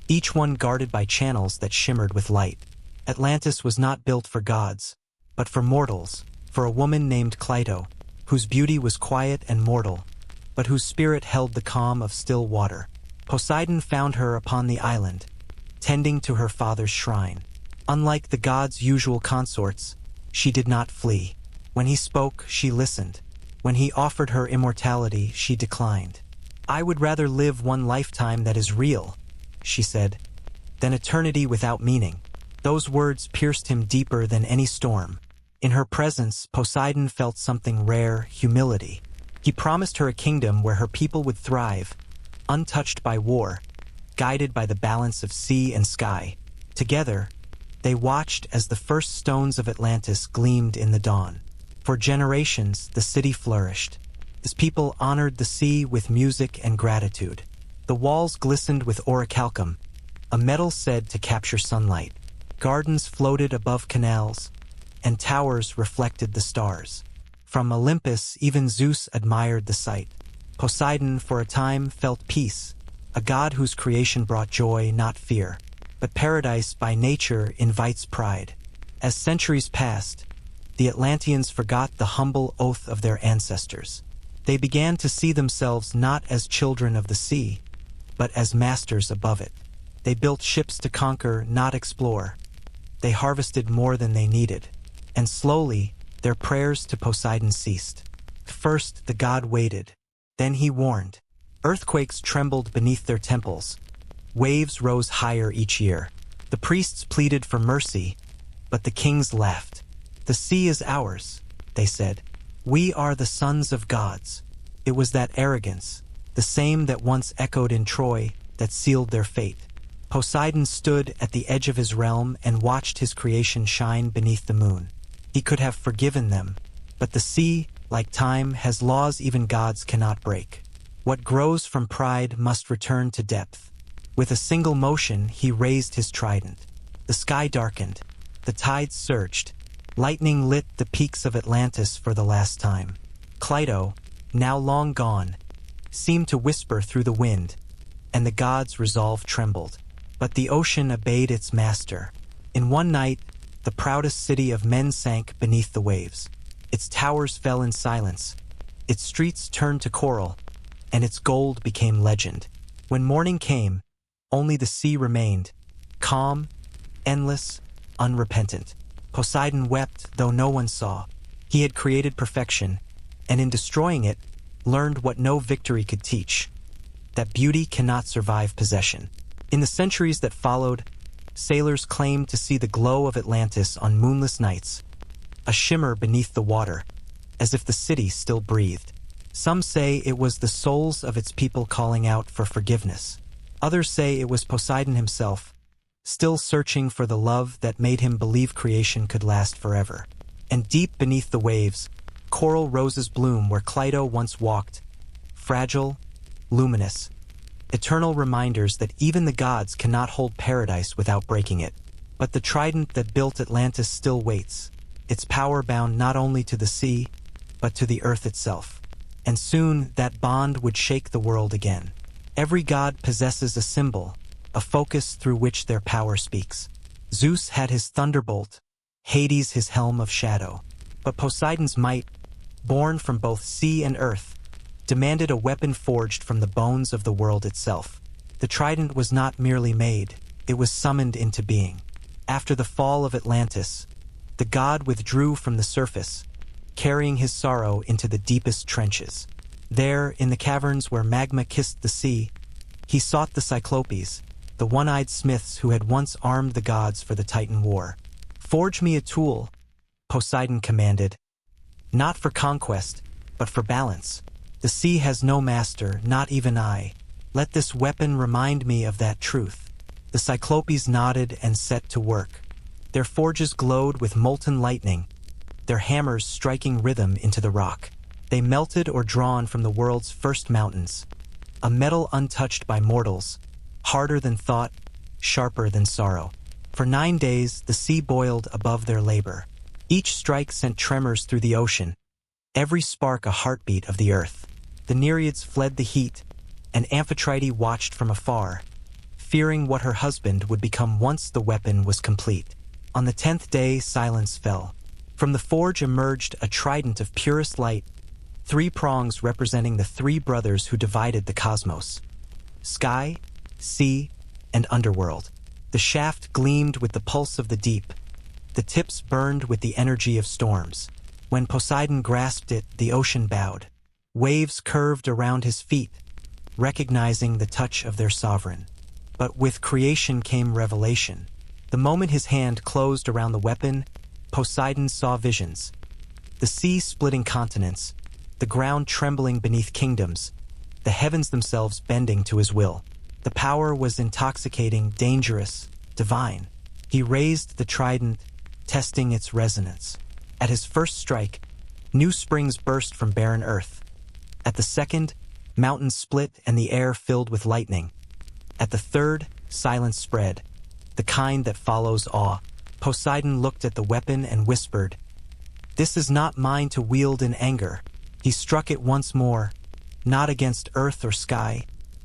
each one guarded by channels that shimmered with light. Atlantis was not built for gods, but for mortals, for a woman named Cleito, whose beauty was quiet and mortal, but whose spirit held the calm of still water. Poseidon found her upon the island, tending to her father's shrine. Unlike the god's usual consorts, she did not flee. When he spoke, she listened. When he offered her immortality, she declined. "I would rather live one lifetime that is real," she said, "than eternity without meaning." Those words pierced him deeper than any storm. In her presence, Poseidon felt something rare, humility. He promised her a kingdom where her people would thrive, untouched by war, guided by the balance of sea and sky. Together, they watched as the first stones of Atlantis gleamed in the dawn. For generations, the city flourished. Its people honored the sea with music and gratitude. The walls glistened with orichalcum, a metal said to capture sunlight. Gardens floated above canals, and towers reflected the stars. From Olympus, even Zeus admired the sight. Poseidon, for a time, felt peace, a god whose creation brought joy, not fear. But paradise, by nature, invites pride. As centuries passed, the Atlanteans forgot the humble oath of their ancestors. They began to see themselves not as children of the sea, but as masters above it. They built ships to conquer, not explore. They harvested more than they needed. And slowly, their prayers to Poseidon ceased. First, the god waited. Then he warned. Earthquakes trembled beneath their temples. Waves rose higher each year. The priests pleaded for mercy, but the kings laughed. "The sea is ours," they said. "We are the sons of gods." It was that arrogance, the same that once echoed in Troy, that sealed their fate. Poseidon stood at the edge of his realm and watched his creation shine beneath the moon. He could have forgiven them, but the sea, like time, has laws even gods cannot break. What grows from pride must return to depth. With a single motion, he raised his trident. The sky darkened. The tides surged. Lightning lit the peaks of Atlantis for the last time. Cleito, now long gone, seemed to whisper through the wind, and the gods' resolve trembled. But the ocean obeyed its master. In one night, the proudest city of men sank beneath the waves. Its towers fell in silence. Its streets turned to coral, and its gold became legend. When morning came, only the sea remained, calm, endless, unrepentant. Poseidon wept, though no one saw. He had created perfection, and in destroying it, learned what no victory could teach: that beauty cannot survive possession. In the centuries that followed, sailors claimed to see the glow of Atlantis on moonless nights, a shimmer beneath the water, as if the city still breathed. Some say it was the souls of its people calling out for forgiveness. Others say it was Poseidon himself, still searching for the love that made him believe creation could last forever. And deep beneath the waves, coral roses bloom where Cleito once walked, fragile, luminous, eternal reminders that even the gods cannot hold paradise without breaking it. But the trident that built Atlantis still waits, its power bound not only to the sea, but to the earth itself. And soon that bond would shake the world again. Every god possesses a symbol, a focus through which their power speaks. Zeus had his thunderbolt, Hades his helm of shadow. But Poseidon's might, born from both sea and earth, demanded a weapon forged from the bones of the world itself. The trident was not merely made, it was summoned into being. After the fall of Atlantis, the god withdrew from the surface, carrying his sorrow into the deepest trenches. There, in the caverns where magma kissed the sea, he sought the Cyclopes, the one-eyed smiths who had once armed the gods for the Titan war. "Forge me a tool," Poseidon commanded, "not for conquest, but for balance. The sea has no master, not even I. Let this weapon remind me of that truth." The Cyclopes nodded and set to work. Their forges glowed with molten lightning, their hammers striking rhythm into the rock. They melted or drawn from the world's first mountains, a metal untouched by mortals, harder than thought, sharper than sorrow. For 9 days, the sea boiled above their labor. Each strike sent tremors through the ocean, every spark a heartbeat of the earth. The Nereids fled the heat, and Amphitrite watched from afar, fearing what her husband would become once the weapon was complete. On the 10th day, silence fell. From the forge emerged a trident of purest light, 3 prongs representing the 3 brothers who divided the cosmos: sky, sea, and underworld. The shaft gleamed with the pulse of the deep. The tips burned with the energy of storms. When Poseidon grasped it, the ocean bowed. Waves curved around his feet, recognizing the touch of their sovereign. But with creation came revelation. The moment his hand closed around the weapon, Poseidon saw visions. The sea splitting continents, the ground trembling beneath kingdoms, the heavens themselves bending to his will. The power was intoxicating, dangerous, divine. He raised the trident, testing its resonance. At his first strike, new springs burst from barren earth. At the second, mountains split and the air filled with lightning. At the third, silence spread, the kind that follows awe. Poseidon looked at the weapon and whispered, "This is not mine to wield in anger." He struck it once more, not against earth or sky,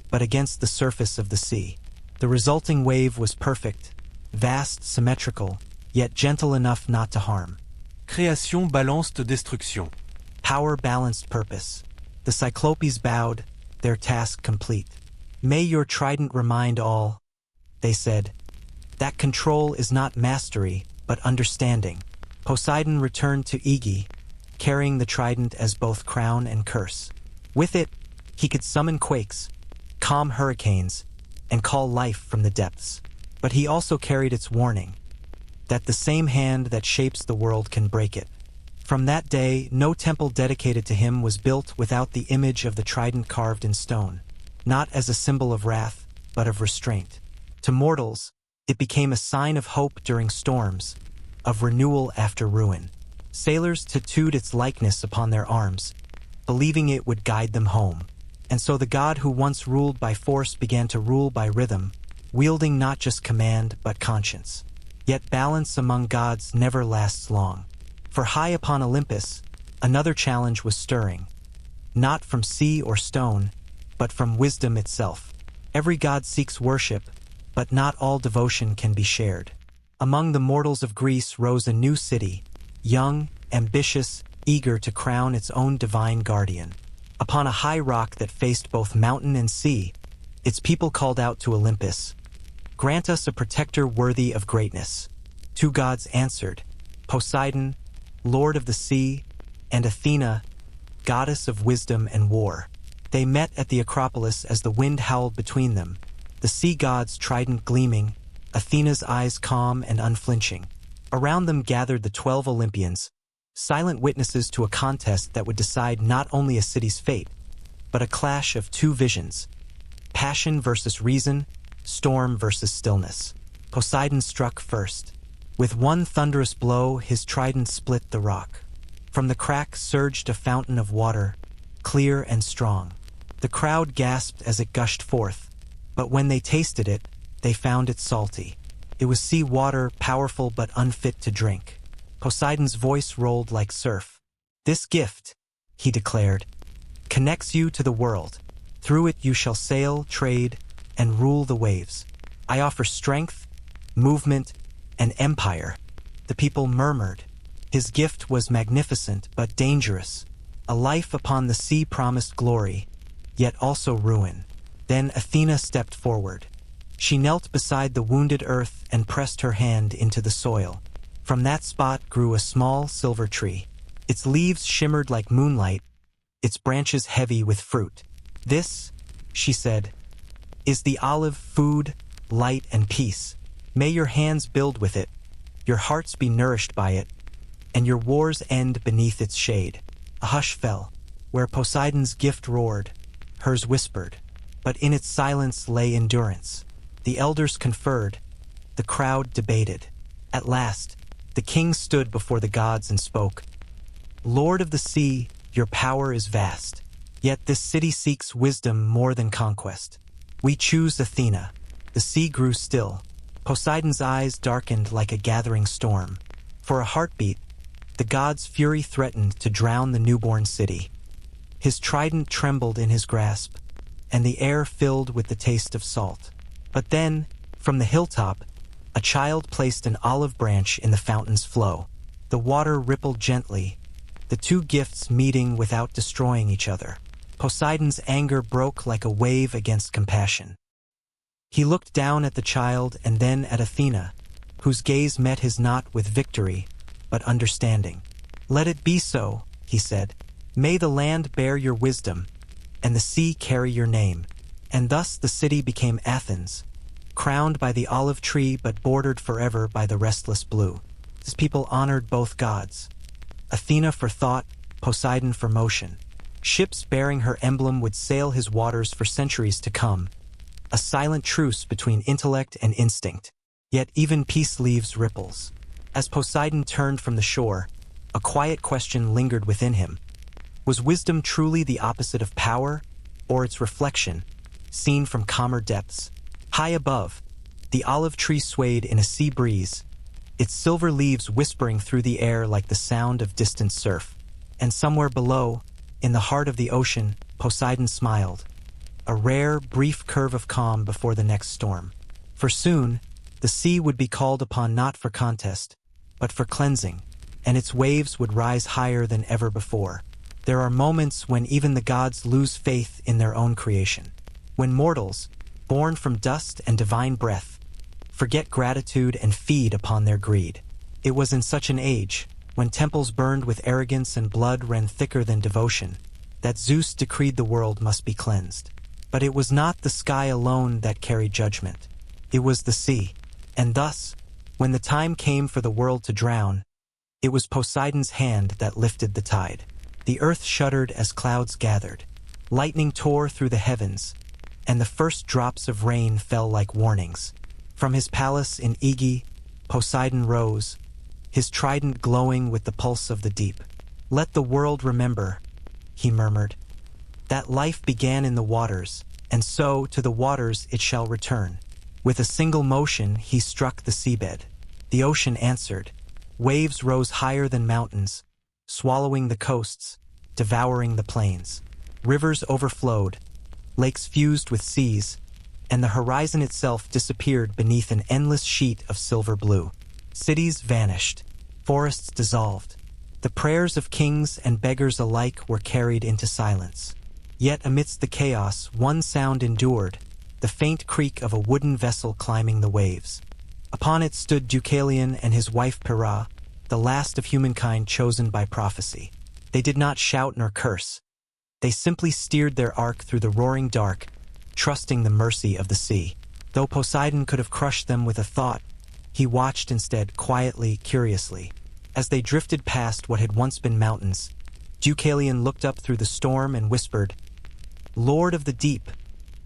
but against the surface of the sea. The resulting wave was perfect, vast, symmetrical, yet gentle enough not to harm. Création balanced destruction. Power balanced purpose. The Cyclopes bowed, their task complete. "May your trident remind all," they said, "that control is not mastery, but understanding." Poseidon returned to Igi, carrying the trident as both crown and curse. With it, He could summon quakes, calm hurricanes, and call life from the depths. But he also carried its warning, that the same hand that shapes the world can break it. From that day, no temple dedicated to him was built without the image of the trident carved in stone, not as a symbol of wrath, but of restraint. To mortals, it became a sign of hope during storms, of renewal after ruin. Sailors tattooed its likeness upon their arms, believing it would guide them home. And so the god who once ruled by force began to rule by rhythm, wielding not just command but conscience. Yet balance among gods never lasts long. For high upon Olympus, another challenge was stirring, not from sea or stone, but from wisdom itself. Every god seeks worship, but not all devotion can be shared. Among the mortals of Greece rose a new city, young, ambitious, eager to crown its own divine guardian. Upon a high rock that faced both mountain and sea, its people called out to Olympus, "Grant us a protector worthy of greatness." Two gods answered, Poseidon, Lord of the sea, and Athena, goddess of wisdom and war. They met at the Acropolis as the wind howled between them, the sea god's trident gleaming, Athena's eyes calm and unflinching. Around them gathered the 12 Olympians, silent witnesses to a contest that would decide not only a city's fate, but a clash of two visions, passion versus reason, storm versus stillness. Poseidon struck first. With one thunderous blow, his trident split the rock. From the crack surged a fountain of water, clear and strong. The crowd gasped as it gushed forth, but when they tasted it, they found it salty. It was sea water, powerful but unfit to drink. Poseidon's voice rolled like surf. "This gift," he declared, "connects you to the world. Through it you shall sail, trade, and rule the waves. I offer strength, movement, and empire." The people murmured. His gift was magnificent but dangerous. A life upon the sea promised glory, yet also ruin. Then Athena stepped forward. She knelt beside the wounded earth and pressed her hand into the soil. From that spot grew a small silver tree. Its leaves shimmered like moonlight, its branches heavy with fruit. "This," she said, "is the olive, food, light, and peace. May your hands build with it, your hearts be nourished by it, and your wars end beneath its shade." A hush fell. Where Poseidon's gift roared, hers whispered, but in its silence lay endurance. The elders conferred, the crowd debated. At last, the king stood before the gods and spoke, "Lord of the sea, your power is vast, yet this city seeks wisdom more than conquest. We choose Athena." The sea grew still. Poseidon's eyes darkened like a gathering storm. For a heartbeat, the god's fury threatened to drown the newborn city. His trident trembled in his grasp, and the air filled with the taste of salt. But then, from the hilltop, a child placed an olive branch in the fountain's flow. The water rippled gently, the two gifts meeting without destroying each other. Poseidon's anger broke like a wave against compassion. He looked down at the child and then at Athena, whose gaze met his not with victory, but understanding. "Let it be so," he said. "May the land bear your wisdom, and the sea carry your name." And thus the city became Athens, crowned by the olive tree but bordered forever by the restless blue. His people honored both gods, Athena for thought, Poseidon for motion. Ships bearing her emblem would sail his waters for centuries to come, a silent truce between intellect and instinct. Yet even peace leaves ripples. As Poseidon turned from the shore, a quiet question lingered within him. Was wisdom truly the opposite of power, or its reflection, seen from calmer depths? High above, the olive tree swayed in a sea breeze, its silver leaves whispering through the air like the sound of distant surf. And somewhere below, in the heart of the ocean, Poseidon smiled, a rare, brief curve of calm before the next storm. For soon, the sea would be called upon not for contest, but for cleansing, and its waves would rise higher than ever before. There are moments when even the gods lose faith in their own creation. When mortals, born from dust and divine breath, forget gratitude and feed upon their greed. It was in such an age, when temples burned with arrogance and blood ran thicker than devotion, that Zeus decreed the world must be cleansed. But it was not the sky alone that carried judgment. It was the sea. And thus, when the time came for the world to drown, it was Poseidon's hand that lifted the tide. The earth shuddered as clouds gathered. Lightning tore through the heavens, and the first drops of rain fell like warnings. From his palace in Igi, Poseidon rose, his trident glowing with the pulse of the deep. "Let the world remember," he murmured, "that life began in the waters, and so to the waters it shall return." With a single motion he struck the seabed. The ocean answered. Waves rose higher than mountains, swallowing the coasts, devouring the plains. Rivers overflowed, lakes fused with seas, and the horizon itself disappeared beneath an endless sheet of silver blue. Cities vanished, forests dissolved. The prayers of kings and beggars alike were carried into silence. Yet amidst the chaos, one sound endured, the faint creak of a wooden vessel climbing the waves. Upon it stood Deucalion and his wife Pyrrha, the last of humankind chosen by prophecy. They did not shout nor curse. They simply steered their ark through the roaring dark, trusting the mercy of the sea. Though Poseidon could have crushed them with a thought, he watched instead, quietly, curiously. As they drifted past what had once been mountains, Deucalion looked up through the storm and whispered, "Lord of the deep,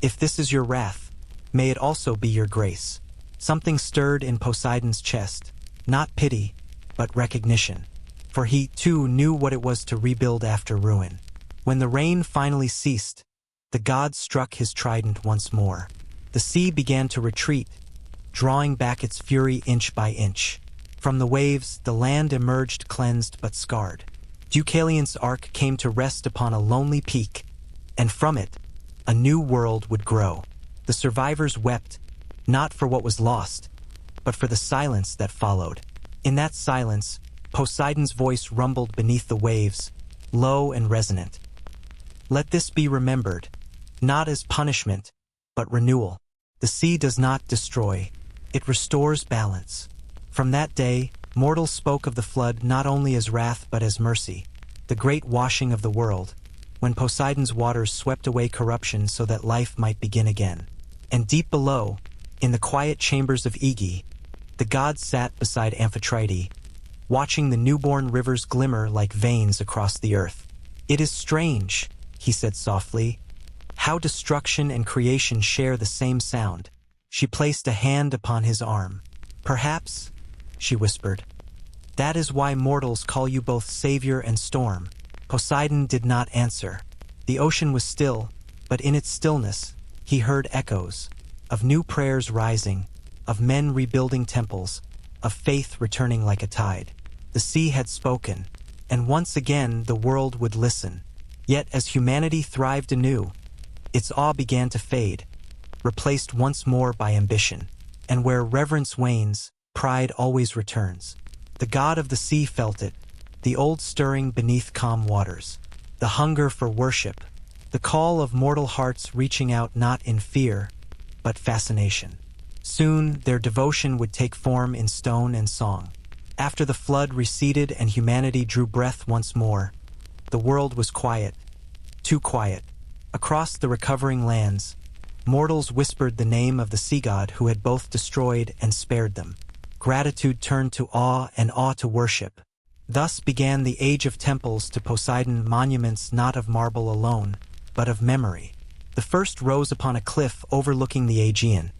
if this is your wrath, may it also be your grace." Something stirred in Poseidon's chest, not pity, but recognition. For he, too, knew what it was to rebuild after ruin. When the rain finally ceased, the god struck his trident once more. The sea began to retreat, drawing back its fury inch by inch. From the waves, the land emerged cleansed but scarred. Deucalion's ark came to rest upon a lonely peak, and from it, a new world would grow. The survivors wept, not for what was lost, but for the silence that followed. In that silence, Poseidon's voice rumbled beneath the waves, low and resonant. "Let this be remembered, not as punishment, but renewal. The sea does not destroy, it restores balance." From that day, mortals spoke of the flood not only as wrath but as mercy, the great washing of the world, when Poseidon's waters swept away corruption so that life might begin again. And deep below, in the quiet chambers of Igi, the gods sat beside Amphitrite, watching the newborn rivers glimmer like veins across the earth. "It is strange," he said softly, "how destruction and creation share the same sound." She placed a hand upon his arm. "Perhaps," she whispered, "that is why mortals call you both savior and storm." Poseidon did not answer. The ocean was still, but in its stillness, he heard echoes of new prayers rising, of men rebuilding temples, of faith returning like a tide. The sea had spoken, and once again the world would listen. Yet as humanity thrived anew, its awe began to fade, replaced once more by ambition. And where reverence wanes, pride always returns. The god of the sea felt it, the old stirring beneath calm waters, the hunger for worship, the call of mortal hearts reaching out not in fear, but fascination. Soon their devotion would take form in stone and song. After the flood receded and humanity drew breath once more, the world was quiet, too quiet. Across the recovering lands, mortals whispered the name of the sea god who had both destroyed and spared them. Gratitude turned to awe and awe to worship. Thus began the age of temples to Poseidon, monuments not of marble alone, but of memory. The first rose upon a cliff overlooking the Aegean,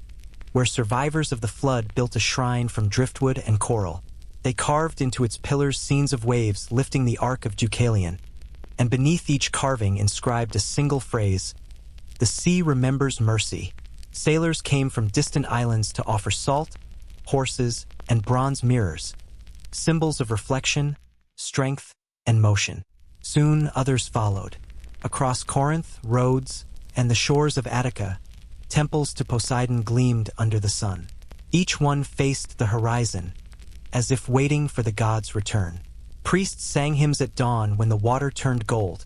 where survivors of the flood built a shrine from driftwood and coral. They carved into its pillars scenes of waves lifting the ark of Deucalion, and beneath each carving inscribed a single phrase, "The sea remembers mercy." Sailors came from distant islands to offer salt, horses, and bronze mirrors, symbols of reflection, strength, and motion. Soon others followed. Across Corinth, Rhodes, and the shores of Attica, temples to Poseidon gleamed under the sun. Each one faced the horizon, as if waiting for the god's return. Priests sang hymns at dawn when the water turned gold,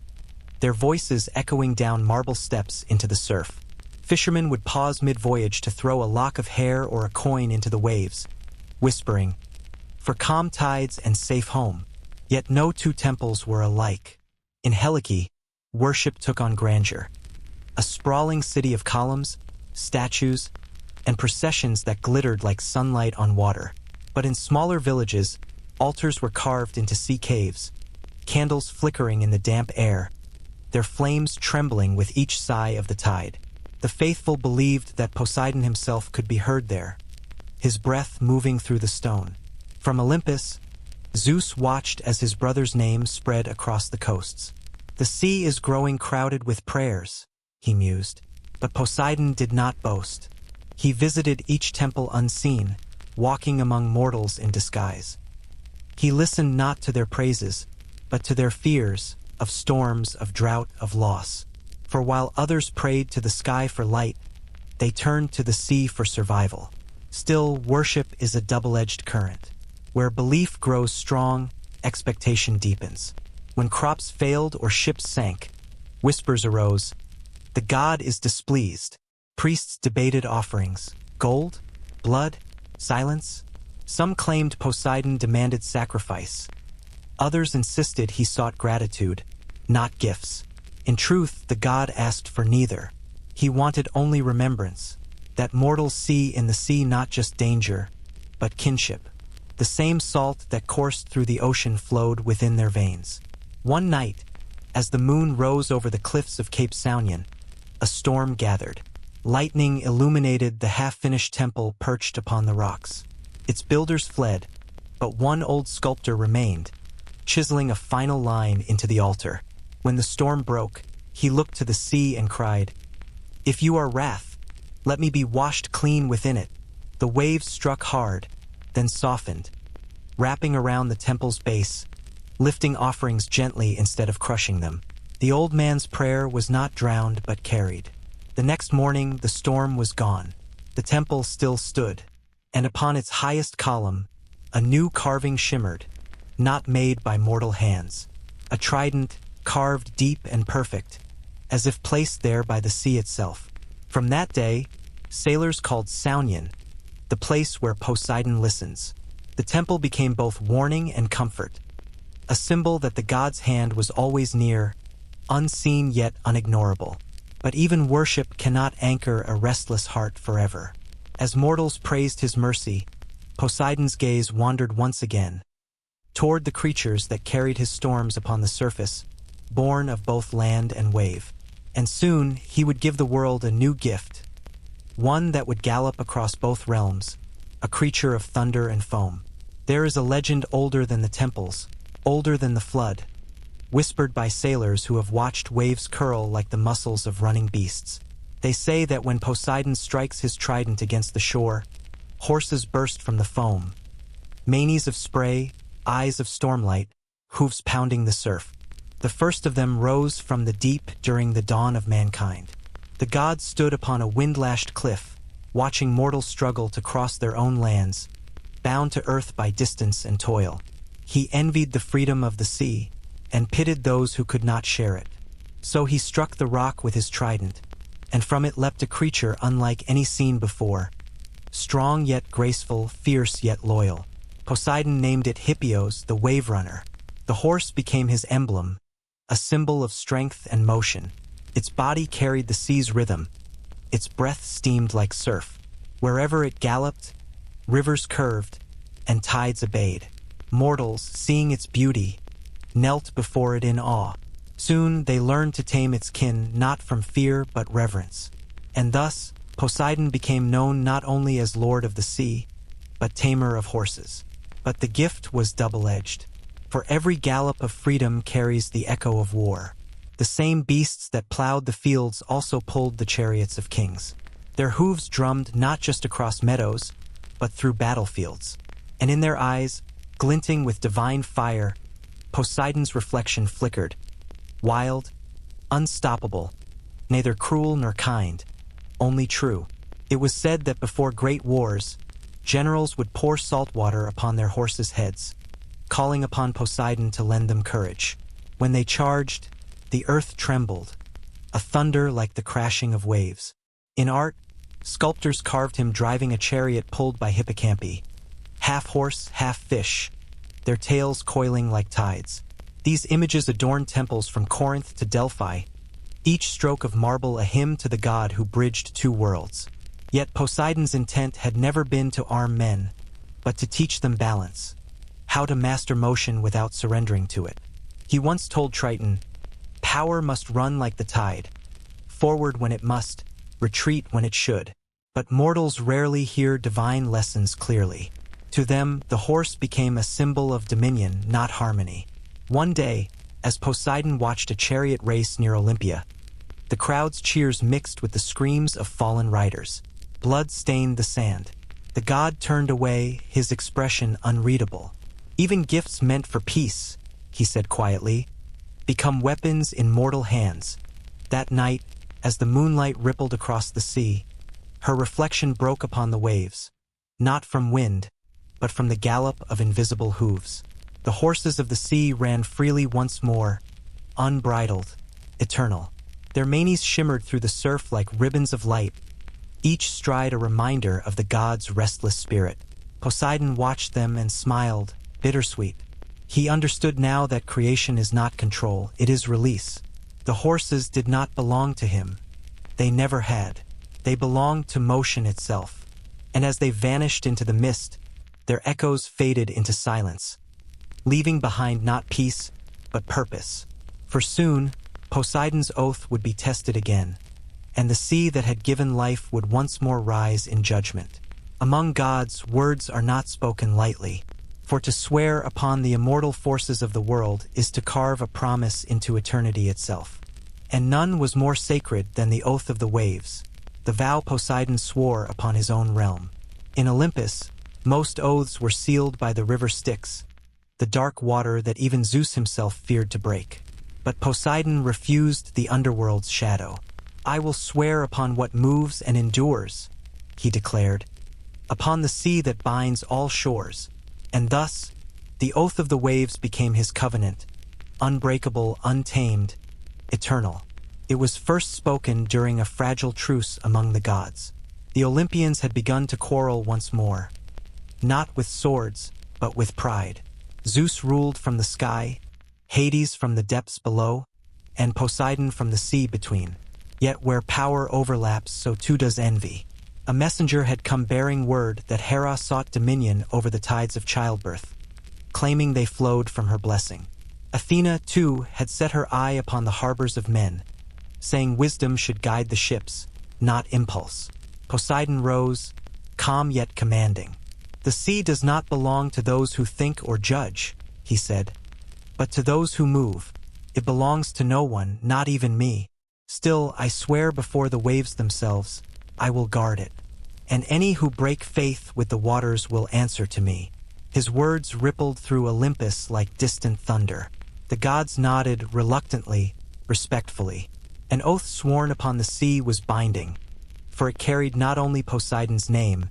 their voices echoing down marble steps into the surf. Fishermen would pause mid-voyage to throw a lock of hair or a coin into the waves, whispering, "For calm tides and safe home." Yet no two temples were alike. In Helike, worship took on grandeur. A sprawling city of columns, statues, and processions that glittered like sunlight on water. But in smaller villages, altars were carved into sea caves, candles flickering in the damp air, their flames trembling with each sigh of the tide. The faithful believed that Poseidon himself could be heard there, his breath moving through the stone. From Olympus, Zeus watched as his brother's name spread across the coasts. "The sea is growing crowded with prayers," he mused. But Poseidon did not boast. He visited each temple unseen, walking among mortals in disguise. He listened not to their praises, but to their fears of storms, of drought, of loss. For while others prayed to the sky for light, they turned to the sea for survival. Still, worship is a double-edged current. Where belief grows strong, expectation deepens. When crops failed or ships sank, whispers arose, "The god is displeased." Priests debated offerings. Gold? Blood? Silence? Some claimed Poseidon demanded sacrifice. Others insisted he sought gratitude, not gifts. In truth, the god asked for neither. He wanted only remembrance, that mortals see in the sea not just danger, but kinship. The same salt that coursed through the ocean flowed within their veins. One night, as the moon rose over the cliffs of Cape Saunion, a storm gathered. Lightning illuminated the half-finished temple perched upon the rocks. Its builders fled, but one old sculptor remained, chiseling a final line into the altar. When the storm broke, he looked to the sea and cried, "If you are wrath, let me be washed clean within it." The waves struck hard, then softened, wrapping around the temple's base, lifting offerings gently instead of crushing them. The old man's prayer was not drowned but carried. The next morning, the storm was gone. The temple still stood, and upon its highest column, a new carving shimmered, not made by mortal hands. A trident, carved deep and perfect, as if placed there by the sea itself. From that day, sailors called Saunion the place where Poseidon listens. The temple became both warning and comfort, a symbol that the god's hand was always near, unseen yet unignorable. But even worship cannot anchor a restless heart forever. As mortals praised his mercy, Poseidon's gaze wandered once again, toward the creatures that carried his storms upon the surface, born of both land and wave. And soon he would give the world a new gift, one that would gallop across both realms, a creature of thunder and foam. There is a legend older than the temples, older than the flood, whispered by sailors who have watched waves curl like the muscles of running beasts. They say that when Poseidon strikes his trident against the shore, horses burst from the foam, manes of spray, eyes of stormlight, hooves pounding the surf. The first of them rose from the deep during the dawn of mankind. The gods stood upon a wind-lashed cliff, watching mortals struggle to cross their own lands, bound to earth by distance and toil. He envied the freedom of the sea, and pitied those who could not share it. So he struck the rock with his trident, and from it leapt a creature unlike any seen before, strong yet graceful, fierce yet loyal. Poseidon named it Hippios, the wave runner. The horse became his emblem, a symbol of strength and motion. Its body carried the sea's rhythm, its breath steamed like surf. Wherever it galloped, rivers curved, and tides obeyed. Mortals, seeing its beauty, knelt before it in awe. Soon they learned to tame its kin not from fear but reverence. And thus, Poseidon became known not only as Lord of the Sea, but tamer of horses. But the gift was double-edged. For every gallop of freedom carries the echo of war. The same beasts that plowed the fields also pulled the chariots of kings. Their hooves drummed not just across meadows, but through battlefields. And in their eyes, glinting with divine fire, Poseidon's reflection flickered, wild, unstoppable, neither cruel nor kind, only true. It was said that before great wars, generals would pour salt water upon their horses' heads, calling upon Poseidon to lend them courage. When they charged, the earth trembled, a thunder like the crashing of waves. In art, sculptors carved him driving a chariot pulled by hippocampi, half horse, half fish, their tails coiling like tides. These images adorned temples from Corinth to Delphi, each stroke of marble a hymn to the god who bridged two worlds. Yet Poseidon's intent had never been to arm men, but to teach them balance, how to master motion without surrendering to it. He once told Triton, "Power must run like the tide, forward when it must, retreat when it should." But mortals rarely hear divine lessons clearly. To them, the horse became a symbol of dominion, not harmony. One day, as Poseidon watched a chariot race near Olympia, the crowd's cheers mixed with the screams of fallen riders. Blood stained the sand. The god turned away, his expression unreadable. "Even gifts meant for peace," he said quietly, "become weapons in mortal hands." That night, as the moonlight rippled across the sea, her reflection broke upon the waves, not from wind, but from the gallop of invisible hooves. The horses of the sea ran freely once more, unbridled, eternal. Their manes shimmered through the surf like ribbons of light, each stride a reminder of the god's restless spirit. Poseidon watched them and smiled, bittersweet. He understood now that creation is not control, it is release. The horses did not belong to him. They never had. They belonged to motion itself. And as they vanished into the mist, their echoes faded into silence, leaving behind not peace, but purpose. For soon, Poseidon's oath would be tested again, and the sea that had given life would once more rise in judgment. Among gods, words are not spoken lightly, for to swear upon the immortal forces of the world is to carve a promise into eternity itself. And none was more sacred than the oath of the waves, the vow Poseidon swore upon his own realm. In Olympus, most oaths were sealed by the river Styx, the dark water that even Zeus himself feared to break. But Poseidon refused the underworld's shadow. "I will swear upon what moves and endures," he declared, "upon the sea that binds all shores." And thus, the oath of the waves became his covenant, unbreakable, untamed, eternal. It was first spoken during a fragile truce among the gods. The Olympians had begun to quarrel once more, not with swords, but with pride. Zeus ruled from the sky, Hades from the depths below, and Poseidon from the sea between. Yet where power overlaps, so too does envy. A messenger had come bearing word that Hera sought dominion over the tides of childbirth, claiming they flowed from her blessing. Athena, too, had set her eye upon the harbors of men, saying wisdom should guide the ships, not impulse. Poseidon rose, calm yet commanding. "The sea does not belong to those who think or judge," he said, "but to those who move. It belongs to no one, not even me. Still, I swear before the waves themselves, I will guard it. And any who break faith with the waters will answer to me." His words rippled through Olympus like distant thunder. The gods nodded reluctantly, respectfully. An oath sworn upon the sea was binding, for it carried not only Poseidon's name,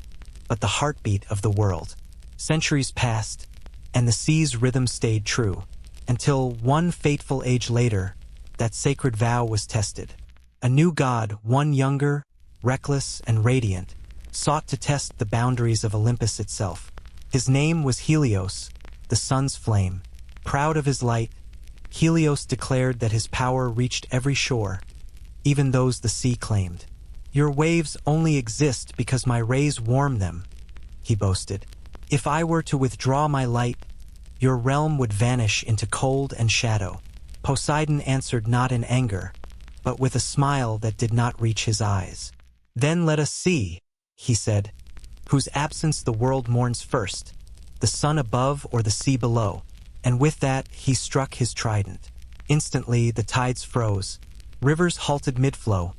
but the heartbeat of the world. Centuries passed, and the sea's rhythm stayed true, until one fateful age later, that sacred vow was tested. A new god, one younger, reckless, and radiant, sought to test the boundaries of Olympus itself. His name was Helios, the sun's flame. Proud of his light, Helios declared that his power reached every shore, even those the sea claimed. "Your waves only exist because my rays warm them," he boasted. "If I were to withdraw my light, your realm would vanish into cold and shadow." Poseidon answered not in anger, but with a smile that did not reach his eyes. "Then let us see," he said, "whose absence the world mourns first, the sun above or the sea below." And with that, he struck his trident. Instantly, the tides froze. Rivers halted mid-flow.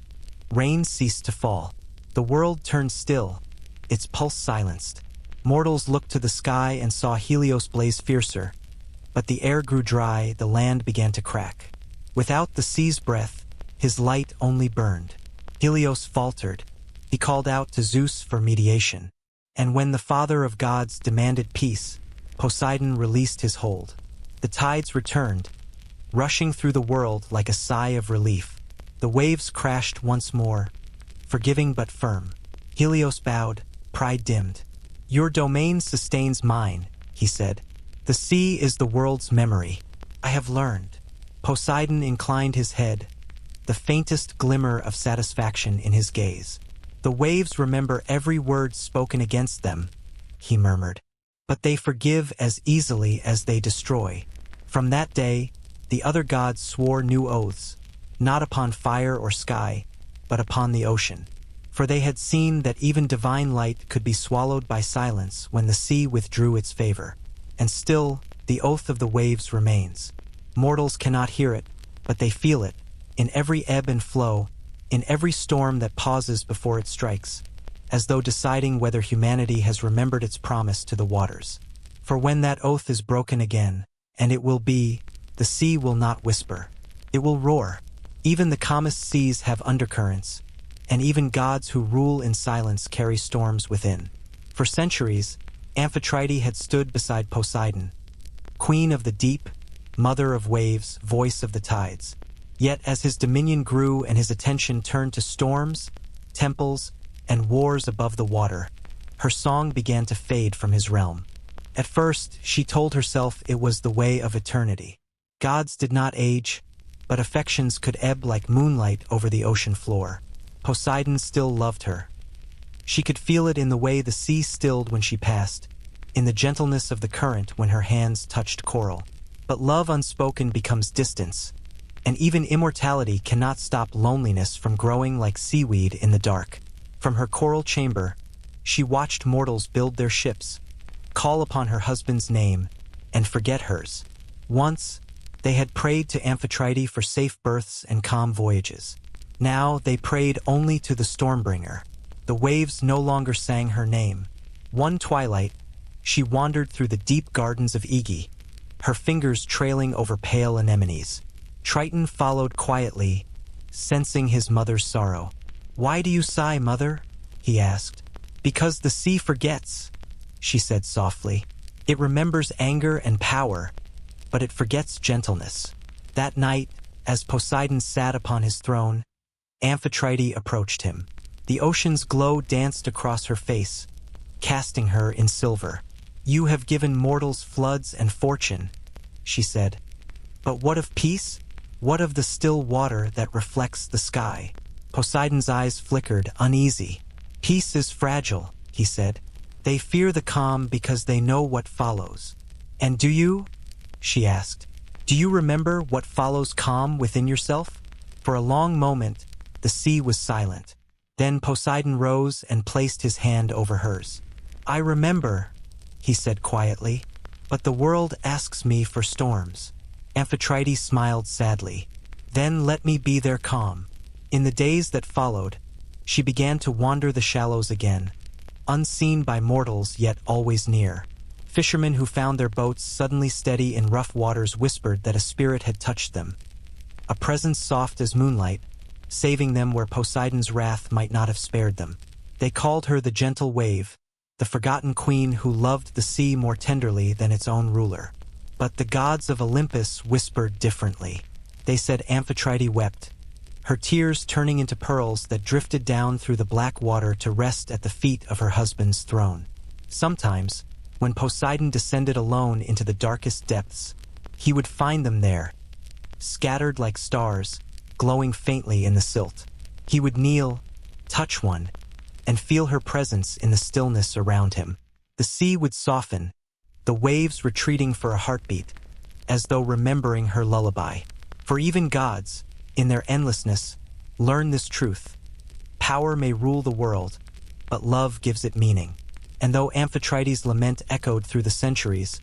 Rain ceased to fall. The world turned still, its pulse silenced. Mortals looked to the sky and saw Helios blaze fiercer. But the air grew dry, the land began to crack. Without the sea's breath, his light only burned. Helios faltered. He called out to Zeus for mediation. And when the father of gods demanded peace, Poseidon released his hold. The tides returned, rushing through the world like a sigh of relief. The waves crashed once more, forgiving but firm. Helios bowed, pride dimmed. "Your domain sustains mine," he said. "The sea is the world's memory. I have learned. Poseidon inclined his head, the faintest glimmer of satisfaction in his gaze. The waves remember every word spoken against them, he murmured, but they forgive as easily as they destroy. From that day, the other gods swore new oaths, not upon fire or sky, but upon the ocean. For they had seen that even divine light could be swallowed by silence when the sea withdrew its favor. And still, the oath of the waves remains. Mortals cannot hear it, but they feel it, in every ebb and flow, in every storm that pauses before it strikes, as though deciding whether humanity has remembered its promise to the waters. For when that oath is broken again, and it will be, the sea will not whisper. It will roar. Even the calmest seas have undercurrents, and even gods who rule in silence carry storms within. For centuries, Amphitrite had stood beside Poseidon, queen of the deep, mother of waves, voice of the tides. Yet as his dominion grew and his attention turned to storms, temples, and wars above the water, her song began to fade from his realm. At first, she told herself it was the way of eternity. Gods did not age, but affections could ebb like moonlight over the ocean floor. Poseidon still loved her. She could feel it in the way the sea stilled when she passed, in the gentleness of the current when her hands touched coral. But love unspoken becomes distance, and even immortality cannot stop loneliness from growing like seaweed in the dark. From her coral chamber, she watched mortals build their ships, call upon her husband's name, and forget hers. Once, they had prayed to Amphitrite for safe berths and calm voyages. Now they prayed only to the Stormbringer. The waves no longer sang her name. One twilight, she wandered through the deep gardens of Igi, her fingers trailing over pale anemones. Triton followed quietly, sensing his mother's sorrow. "Why do you sigh, mother?" he asked. "Because the sea forgets," she said softly. "It remembers anger and power, but it forgets gentleness." That night, as Poseidon sat upon his throne, Amphitrite approached him. The ocean's glow danced across her face, casting her in silver. "You have given mortals floods and fortune," she said. "But what of peace? What of the still water that reflects the sky?" Poseidon's eyes flickered, uneasy. "Peace is fragile," he said. "They fear the calm because they know what follows." "And do you?" she asked. "Do you remember what follows calm within yourself?" For a long moment, the sea was silent. Then Poseidon rose and placed his hand over hers. "I remember," he said quietly, "but the world asks me for storms." Amphitrite smiled sadly. "Then let me be their calm." In the days that followed, she began to wander the shallows again, unseen by mortals yet always near. Fishermen who found their boats suddenly steady in rough waters whispered that a spirit had touched them, a presence soft as moonlight, saving them where Poseidon's wrath might not have spared them. They called her the gentle wave, the forgotten queen who loved the sea more tenderly than its own ruler. But the gods of Olympus whispered differently. They said Amphitrite wept, her tears turning into pearls that drifted down through the black water to rest at the feet of her husband's throne. Sometimes, when Poseidon descended alone into the darkest depths, he would find them there, scattered like stars, glowing faintly in the silt. He would kneel, touch one, and feel her presence in the stillness around him. The sea would soften, the waves retreating for a heartbeat, as though remembering her lullaby. For even gods, in their endlessness, learn this truth. Power may rule the world, but love gives it meaning. And though Amphitrite's lament echoed through the centuries,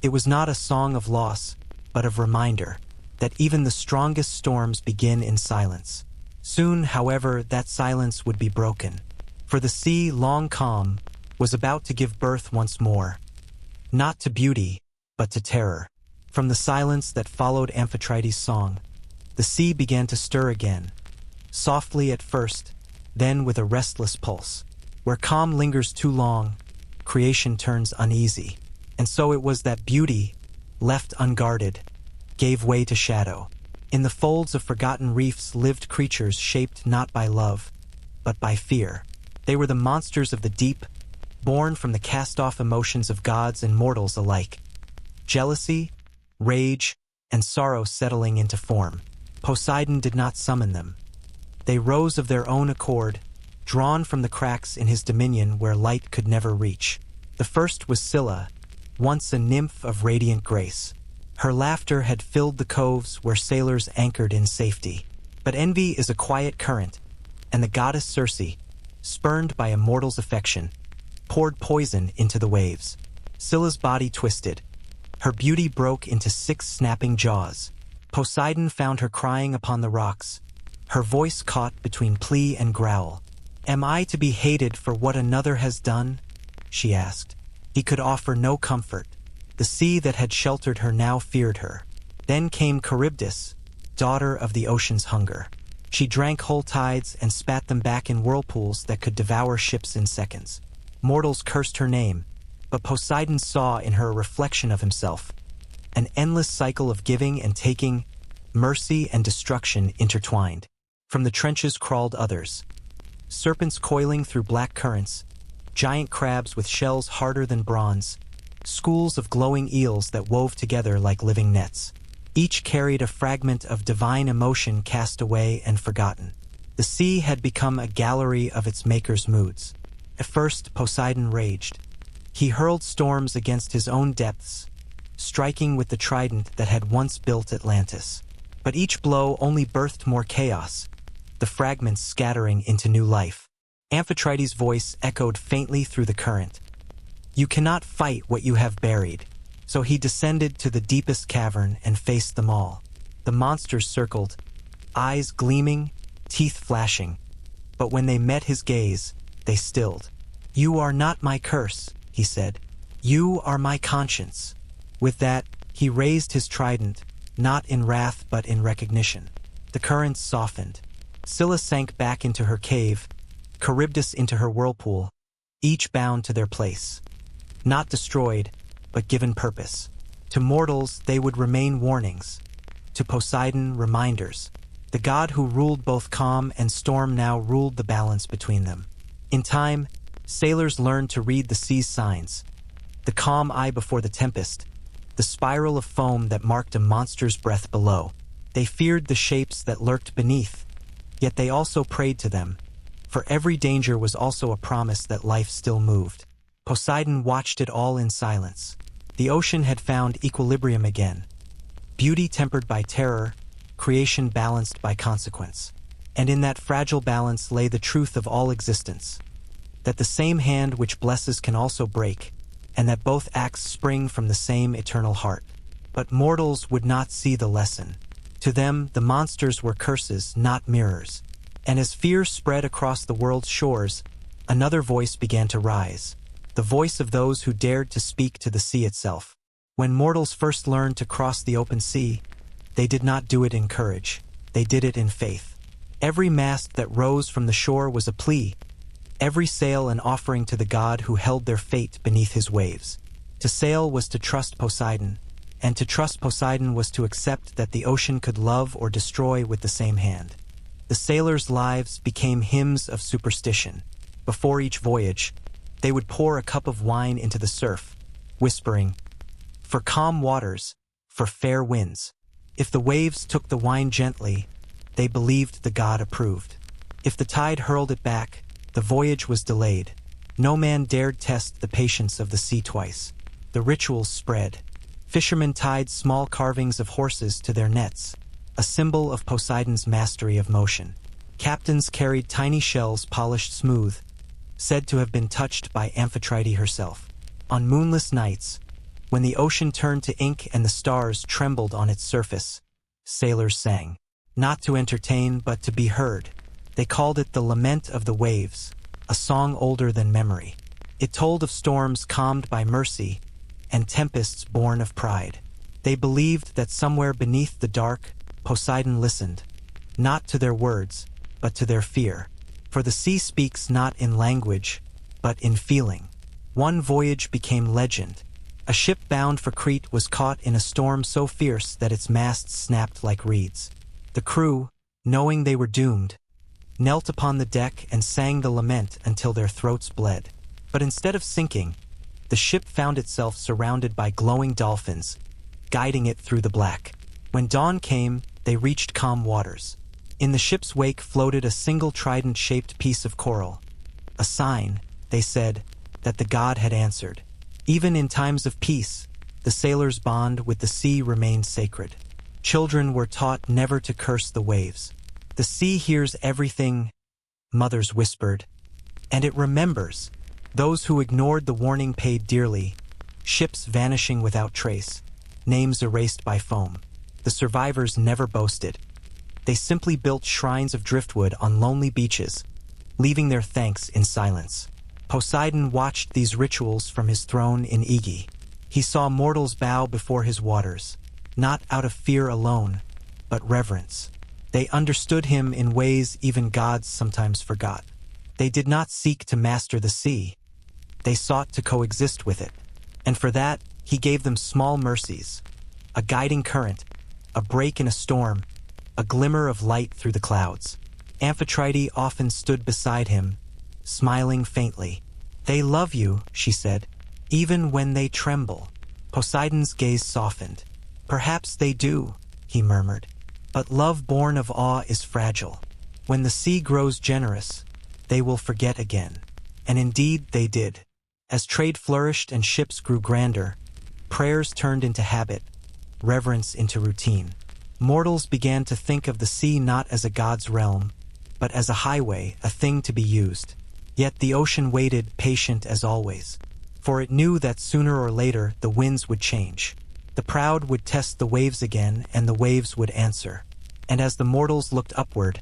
it was not a song of loss, but of reminder that even the strongest storms begin in silence. Soon, however, that silence would be broken, for the sea, long calm, was about to give birth once more, not to beauty, but to terror. From the silence that followed Amphitrite's song, the sea began to stir again, softly at first, then with a restless pulse. Where calm lingers too long, creation turns uneasy. And so it was that beauty, left unguarded, gave way to shadow. In the folds of forgotten reefs lived creatures shaped not by love, but by fear. They were the monsters of the deep, born from the cast-off emotions of gods and mortals alike. Jealousy, rage, and sorrow settling into form. Poseidon did not summon them. They rose of their own accord, drawn from the cracks in his dominion where light could never reach. The first was Scylla, once a nymph of radiant grace. Her laughter had filled the coves where sailors anchored in safety. But envy is a quiet current, and the goddess Circe, spurned by a mortal's affection, poured poison into the waves. Scylla's body twisted. Her beauty broke into 6 snapping jaws. Poseidon found her crying upon the rocks, her voice caught between plea and growl. "Am I to be hated for what another has done?" she asked. He could offer no comfort. The sea that had sheltered her now feared her. Then came Charybdis, daughter of the ocean's hunger. She drank whole tides and spat them back in whirlpools that could devour ships in seconds. Mortals cursed her name, but Poseidon saw in her a reflection of himself. An endless cycle of giving and taking, mercy and destruction intertwined. From the trenches crawled others. Serpents coiling through black currents, giant crabs with shells harder than bronze, schools of glowing eels that wove together like living nets. Each carried a fragment of divine emotion cast away and forgotten. The sea had become a gallery of its maker's moods. At first, Poseidon raged. He hurled storms against his own depths, striking with the trident that had once built Atlantis. But each blow only birthed more chaos, the fragments scattering into new life. Amphitrite's voice echoed faintly through the current. "You cannot fight what you have buried." So he descended to the deepest cavern and faced them all. The monsters circled, eyes gleaming, teeth flashing. But when they met his gaze, they stilled. "You are not my curse," he said. "You are my conscience." With that, he raised his trident, not in wrath but in recognition. The currents softened. Scylla sank back into her cave, Charybdis into her whirlpool, each bound to their place. Not destroyed, but given purpose. To mortals, they would remain warnings. To Poseidon, reminders. The god who ruled both calm and storm now ruled the balance between them. In time, sailors learned to read the sea's signs. The calm eye before the tempest, the spiral of foam that marked a monster's breath below. They feared the shapes that lurked beneath, yet they also prayed to them, for every danger was also a promise that life still moved. Poseidon watched it all in silence. The ocean had found equilibrium again. Beauty tempered by terror, creation balanced by consequence. And in that fragile balance lay the truth of all existence. That the same hand which blesses can also break, and that both acts spring from the same eternal heart. But mortals would not see the lesson. To them, the monsters were curses, not mirrors. And as fear spread across the world's shores, another voice began to rise. The voice of those who dared to speak to the sea itself. When mortals first learned to cross the open sea, they did not do it in courage. They did it in faith. Every mast that rose from the shore was a plea, every sail an offering to the god who held their fate beneath his waves. To sail was to trust Poseidon, and to trust Poseidon was to accept that the ocean could love or destroy with the same hand. The sailors' lives became hymns of superstition. Before each voyage, they would pour a cup of wine into the surf, whispering, "For calm waters, for fair winds." If the waves took the wine gently, they believed the god approved. If the tide hurled it back, the voyage was delayed. No man dared test the patience of the sea twice. The rituals spread. Fishermen tied small carvings of horses to their nets, a symbol of Poseidon's mastery of motion. Captains carried tiny shells polished smooth, said to have been touched by Amphitrite herself. On moonless nights, when the ocean turned to ink and the stars trembled on its surface, sailors sang, not to entertain but to be heard. They called it the Lament of the Waves, a song older than memory. It told of storms calmed by mercy and tempests born of pride. They believed that somewhere beneath the dark, Poseidon listened, not to their words, but to their fear. For the sea speaks not in language, but in feeling. One voyage became legend. A ship bound for Crete was caught in a storm so fierce that its masts snapped like reeds. The crew, knowing they were doomed, knelt upon the deck and sang the lament until their throats bled. But instead of sinking, the ship found itself surrounded by glowing dolphins, guiding it through the black. When dawn came, they reached calm waters. In the ship's wake floated a single trident-shaped piece of coral. A sign, they said, that the god had answered. Even in times of peace, the sailors' bond with the sea remained sacred. Children were taught never to curse the waves. The sea hears everything, mothers whispered, and it remembers. Those who ignored the warning paid dearly, ships vanishing without trace, names erased by foam. The survivors never boasted. They simply built shrines of driftwood on lonely beaches, leaving their thanks in silence. Poseidon watched these rituals from his throne in Igi. He saw mortals bow before his waters, not out of fear alone, but reverence. They understood him in ways even gods sometimes forgot. They did not seek to master the sea. They sought to coexist with it. And for that, he gave them small mercies. A guiding current, a break in a storm, a glimmer of light through the clouds. Amphitrite often stood beside him, smiling faintly. "They love you," she said, "even when they tremble." Poseidon's gaze softened. "Perhaps they do," he murmured. "But love born of awe is fragile. When the sea grows generous, they will forget again." And indeed they did. As trade flourished and ships grew grander, prayers turned into habit, reverence into routine. Mortals began to think of the sea not as a god's realm, but as a highway, a thing to be used. Yet the ocean waited, patient as always, for it knew that sooner or later the winds would change. The proud would test the waves again, and the waves would answer. And as the mortals looked upward,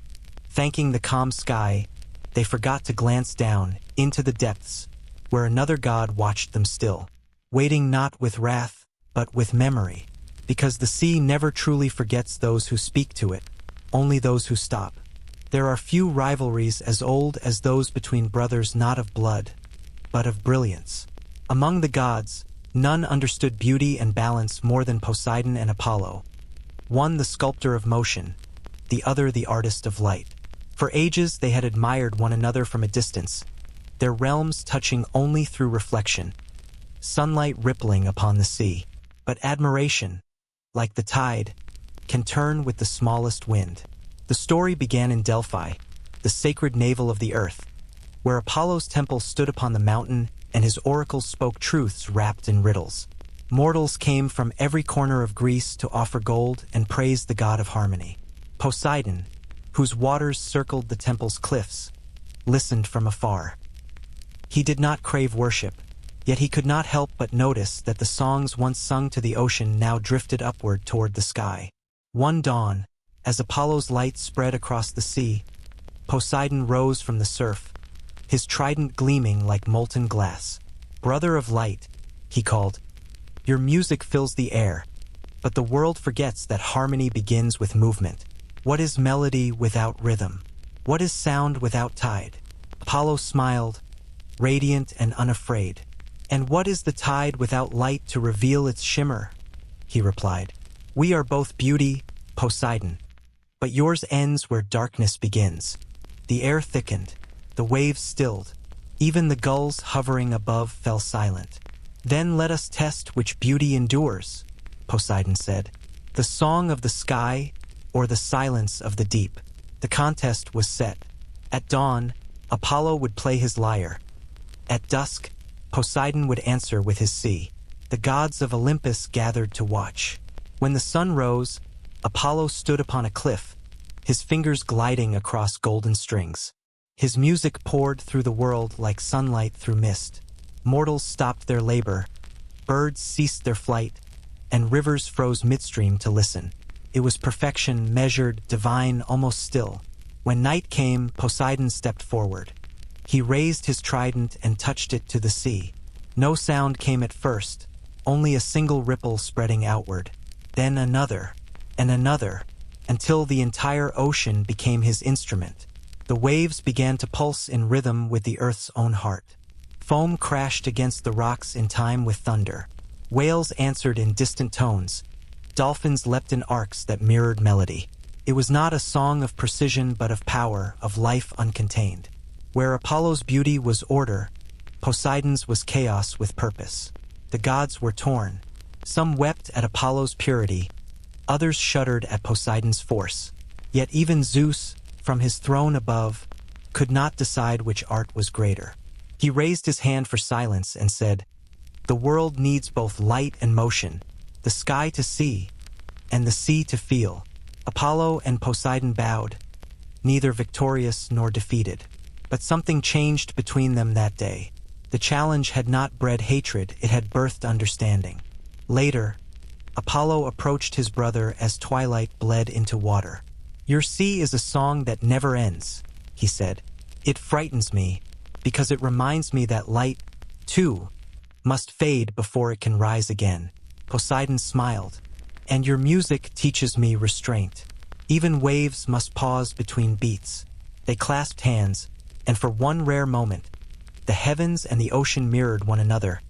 thanking the calm sky, they forgot to glance down into the depths, where another god watched them still, waiting not with wrath, but with memory. Because the sea never truly forgets those who speak to it, only those who stop. There are few rivalries as old as those between brothers not of blood, but of brilliance. Among the gods, none understood beauty and balance more than Poseidon and Apollo. One the sculptor of motion, the other the artist of light. For ages they had admired one another from a distance, their realms touching only through reflection, sunlight rippling upon the sea. But admiration, like the tide, can turn with the smallest wind. The story began in Delphi, the sacred navel of the earth, where Apollo's temple stood upon the mountain and his oracles spoke truths wrapped in riddles. Mortals came from every corner of Greece to offer gold and praise the god of harmony. Poseidon, whose waters circled the temple's cliffs, listened from afar. He did not crave worship, yet he could not help but notice that the songs once sung to the ocean now drifted upward toward the sky. One dawn, as Apollo's light spread across the sea, Poseidon rose from the surf, his trident gleaming like molten glass. "Brother of light," he called, "your music fills the air, but the world forgets that harmony begins with movement. What is melody without rhythm? What is sound without tide?" Apollo smiled, radiant and unafraid. "And what is the tide without light to reveal its shimmer?" he replied. "We are both beauty, Poseidon, but yours ends where darkness begins." The air thickened, the waves stilled, even the gulls hovering above fell silent. "Then let us test which beauty endures," Poseidon said, "the song of the sky or the silence of the deep." The contest was set. At dawn, Apollo would play his lyre. At dusk, Poseidon would answer with his sea. The gods of Olympus gathered to watch. When the sun rose, Apollo stood upon a cliff, his fingers gliding across golden strings. His music poured through the world like sunlight through mist. Mortals stopped their labor, birds ceased their flight, and rivers froze midstream to listen. It was perfection, measured, divine, almost still. When night came, Poseidon stepped forward. He raised his trident and touched it to the sea. No sound came at first, only a single ripple spreading outward. Then another, and another, until the entire ocean became his instrument. The waves began to pulse in rhythm with the earth's own heart. Foam crashed against the rocks in time with thunder. Whales answered in distant tones. Dolphins leapt in arcs that mirrored melody. It was not a song of precision but of power, of life uncontained. Where Apollo's beauty was order, Poseidon's was chaos with purpose. The gods were torn. Some wept at Apollo's purity, Others shuddered at Poseidon's force. Yet even Zeus, from his throne above, could not decide which art was greater. He raised his hand for silence and said, "The world needs both light and motion, the sky to see, and the sea to feel." Apollo and Poseidon bowed, neither victorious nor defeated. But something changed between them that day. The challenge had not bred hatred, it had birthed understanding. Later, Apollo approached his brother as twilight bled into water. "Your sea is a song that never ends," he said. "It frightens me, because it reminds me that light, too, must fade before it can rise again." Poseidon smiled. "And your music teaches me restraint. Even waves must pause between beats." They clasped hands, and for one rare moment, the heavens and the ocean mirrored one another,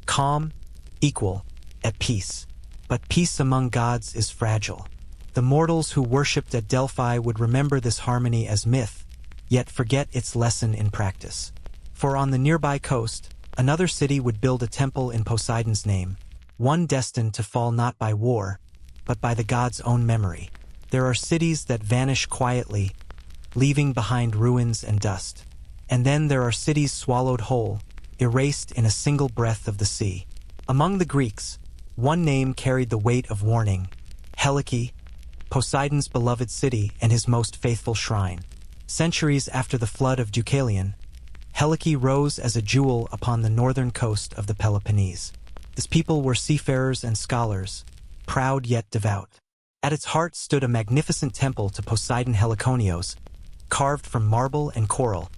calm, equal, at peace. But peace among gods is fragile. The mortals who worshipped at Delphi would remember this harmony as myth, yet forget its lesson in practice. For on the nearby coast, another city would build a temple in Poseidon's name, one destined to fall not by war, but by the god's own memory. There are cities that vanish quietly, leaving behind ruins and dust. And then there are cities swallowed whole, erased in a single breath of the sea. Among the Greeks, one name carried the weight of warning: Helike, Poseidon's beloved city and his most faithful shrine. Centuries after the flood of Deucalion, Helike rose as a jewel upon the northern coast of the Peloponnese. Its people were seafarers and scholars, proud yet devout. At its heart stood a magnificent temple to Poseidon Heliconios, carved from marble and coral,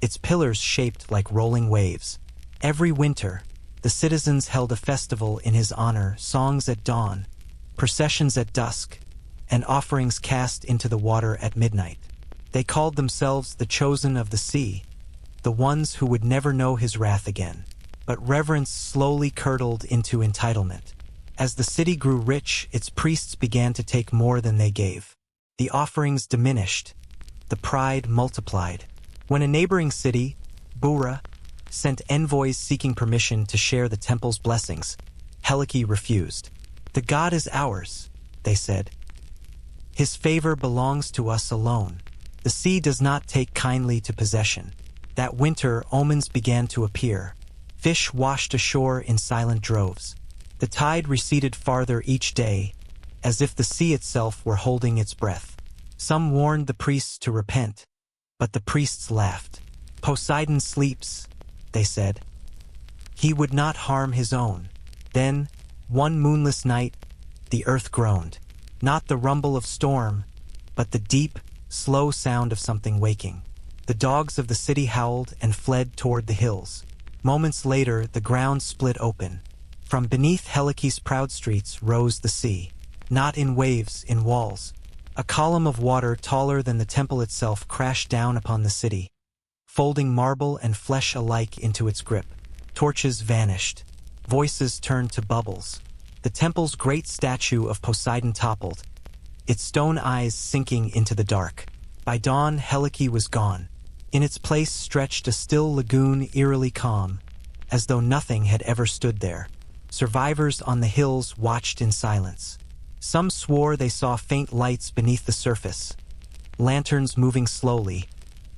its pillars shaped like rolling waves. Every winter, the citizens held a festival in his honor, songs at dawn, processions at dusk, and offerings cast into the water at midnight. They called themselves the chosen of the sea, the ones who would never know his wrath again. But reverence slowly curdled into entitlement. As the city grew rich, its priests began to take more than they gave. The offerings diminished, the pride multiplied. When a neighboring city, Bura, sent envoys seeking permission to share the temple's blessings, Helike refused. "The god is ours," they said. "His favor belongs to us alone. The sea does not take kindly to possession." That winter, omens began to appear. Fish washed ashore in silent droves. The tide receded farther each day, as if the sea itself were holding its breath. Some warned the priests to repent, but the priests laughed. "Poseidon sleeps," they said. "He would not harm his own." Then, one moonless night, the earth groaned. Not the rumble of storm, but the deep, slow sound of something waking. The dogs of the city howled and fled toward the hills. Moments later, the ground split open. From beneath Helike's proud streets rose the sea. Not in waves, in walls. A column of water taller than the temple itself crashed down upon the city, folding marble and flesh alike into its grip. Torches vanished. Voices turned to bubbles. The temple's great statue of Poseidon toppled, its stone eyes sinking into the dark. By dawn, Helike was gone. In its place stretched a still lagoon, eerily calm, as though nothing had ever stood there. Survivors on the hills watched in silence. Some swore they saw faint lights beneath the surface, lanterns moving slowly,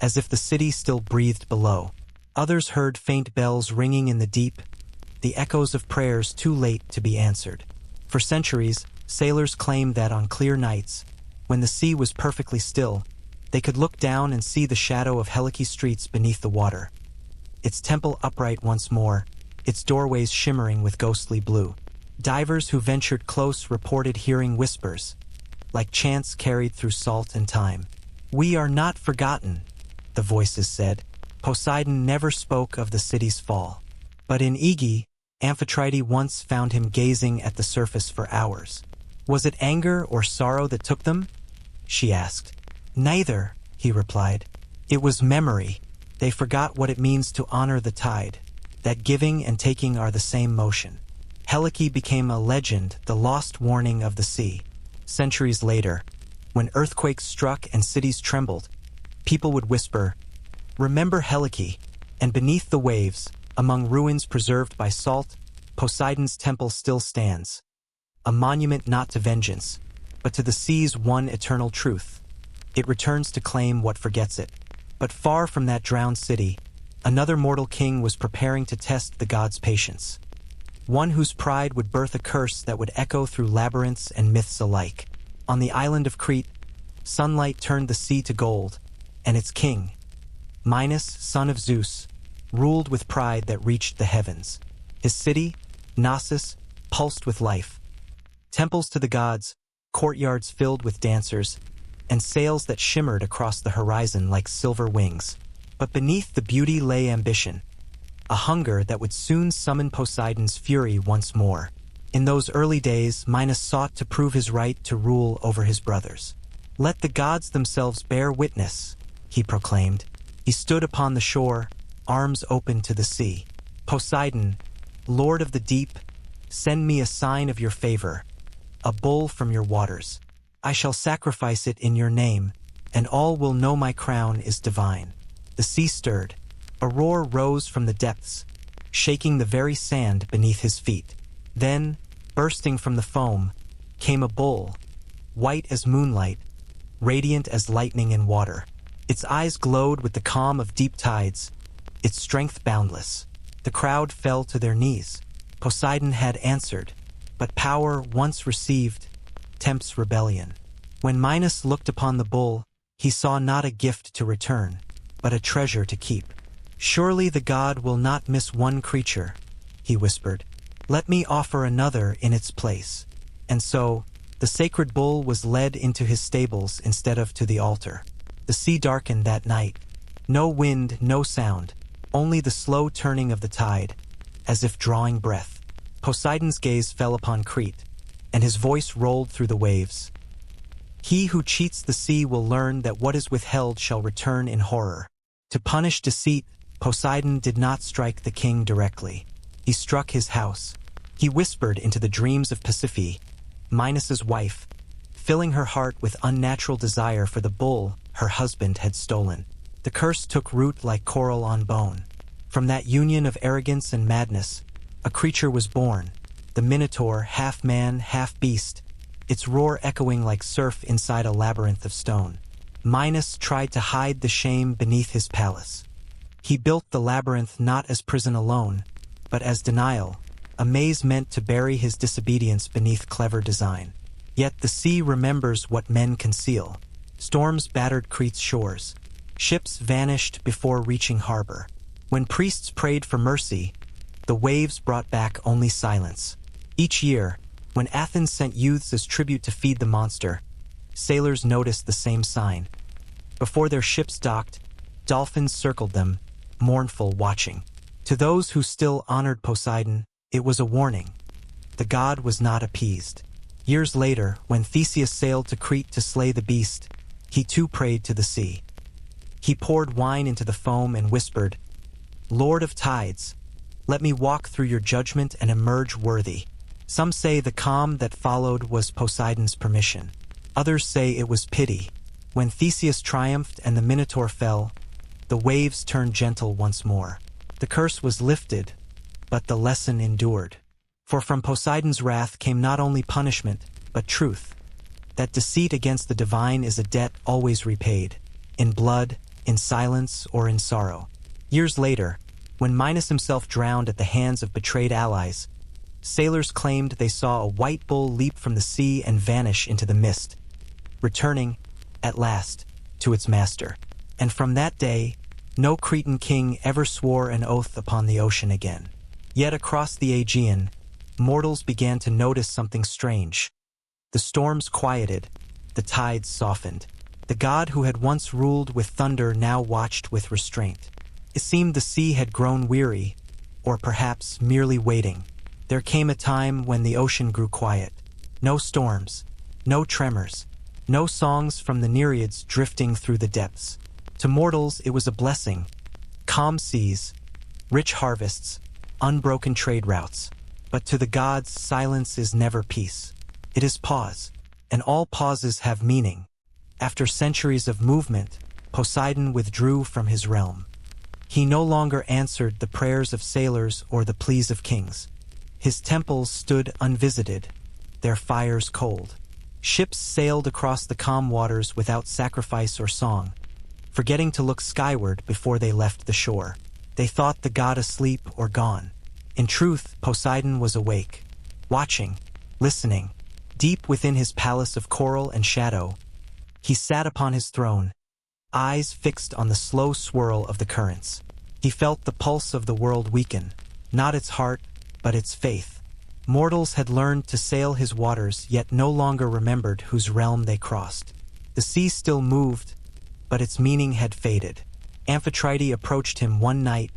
as if the city still breathed below. Others heard faint bells ringing in the deep, the echoes of prayers too late to be answered. For centuries, sailors claimed that on clear nights, when the sea was perfectly still, they could look down and see the shadow of Helike's streets beneath the water, its temple upright once more, its doorways shimmering with ghostly blue. Divers who ventured close reported hearing whispers, like chants carried through salt and time. "We are not forgotten," the voices said. Poseidon never spoke of the city's fall. But in Aegae, Amphitrite once found him gazing at the surface for hours. "Was it anger or sorrow that took them?" she asked. "Neither," he replied. "It was memory. They forgot what it means to honor the tide, that giving and taking are the same motion." Helike became a legend, the lost warning of the sea. Centuries later, when earthquakes struck and cities trembled, people would whisper, "Remember Helike," and beneath the waves, among ruins preserved by salt, Poseidon's temple still stands, a monument not to vengeance, but to the sea's one eternal truth. It returns to claim what forgets it. But far from that drowned city, another mortal king was preparing to test the gods' patience. One whose pride would birth a curse that would echo through labyrinths and myths alike. On the island of Crete, sunlight turned the sea to gold, and its king, Minos, son of Zeus, ruled with pride that reached the heavens. His city, Knossos, pulsed with life. Temples to the gods, courtyards filled with dancers, and sails that shimmered across the horizon like silver wings. But beneath the beauty lay ambition, a hunger that would soon summon Poseidon's fury once more. In those early days, Minos sought to prove his right to rule over his brothers. "Let the gods themselves bear witness," he proclaimed. He stood upon the shore, arms open to the sea. "Poseidon, lord of the deep, send me a sign of your favor, a bull from your waters. I shall sacrifice it in your name, and all will know my crown is divine." The sea stirred. A roar rose from the depths, shaking the very sand beneath his feet. Then, bursting from the foam, came a bull, white as moonlight, radiant as lightning in water. Its eyes glowed with the calm of deep tides, its strength boundless. The crowd fell to their knees. Poseidon had answered, but power once received tempts rebellion. When Minos looked upon the bull, he saw not a gift to return, but a treasure to keep. "Surely the god will not miss one creature," he whispered. "Let me offer another in its place." And so, the sacred bull was led into his stables instead of to the altar. The sea darkened that night. No wind, no sound, only the slow turning of the tide, as if drawing breath. Poseidon's gaze fell upon Crete, and his voice rolled through the waves. "He who cheats the sea will learn that what is withheld shall return in horror." To punish deceit, Poseidon did not strike the king directly. He struck his house. He whispered into the dreams of Pasiphae, Minos's wife, filling her heart with unnatural desire for the bull her husband had stolen. The curse took root like coral on bone. From that union of arrogance and madness, a creature was born, the Minotaur, half man, half beast, its roar echoing like surf inside a labyrinth of stone. Minos tried to hide the shame beneath his palace. He built the labyrinth not as prison alone, but as denial, a maze meant to bury his disobedience beneath clever design. Yet the sea remembers what men conceal. Storms battered Crete's shores. Ships vanished before reaching harbor. When priests prayed for mercy, the waves brought back only silence. Each year, when Athens sent youths as tribute to feed the monster, sailors noticed the same sign. Before their ships docked, dolphins circled them, mournful watching. To those who still honored Poseidon, it was a warning. The god was not appeased. Years later, when Theseus sailed to Crete to slay the beast, he too prayed to the sea. He poured wine into the foam and whispered, "Lord of tides, let me walk through your judgment and emerge worthy." Some say the calm that followed was Poseidon's permission. Others say it was pity. When Theseus triumphed and the Minotaur fell, the waves turned gentle once more. The curse was lifted, but the lesson endured. For from Poseidon's wrath came not only punishment, but truth. That deceit against the divine is a debt always repaid, in blood, in silence, or in sorrow. Years later, when Minos himself drowned at the hands of betrayed allies, sailors claimed they saw a white bull leap from the sea and vanish into the mist, returning, at last, to its master. And from that day, no Cretan king ever swore an oath upon the ocean again. Yet across the Aegean, mortals began to notice something strange. The storms quieted, the tides softened. The god who had once ruled with thunder now watched with restraint. It seemed the sea had grown weary, or perhaps merely waiting. There came a time when the ocean grew quiet. No storms, no tremors, no songs from the Nereids drifting through the depths. To mortals it was a blessing. Calm seas, rich harvests, unbroken trade routes. But to the gods, silence is never peace. It is pause, and all pauses have meaning. After centuries of movement, Poseidon withdrew from his realm. He no longer answered the prayers of sailors or the pleas of kings. His temples stood unvisited, their fires cold. Ships sailed across the calm waters without sacrifice or song, forgetting to look skyward before they left the shore. They thought the god asleep or gone. In truth, Poseidon was awake, watching, listening. Deep within his palace of coral and shadow, he sat upon his throne, eyes fixed on the slow swirl of the currents. He felt the pulse of the world weaken, not its heart, but its faith. Mortals had learned to sail his waters, yet no longer remembered whose realm they crossed. The sea still moved, but its meaning had faded. Amphitrite approached him one night,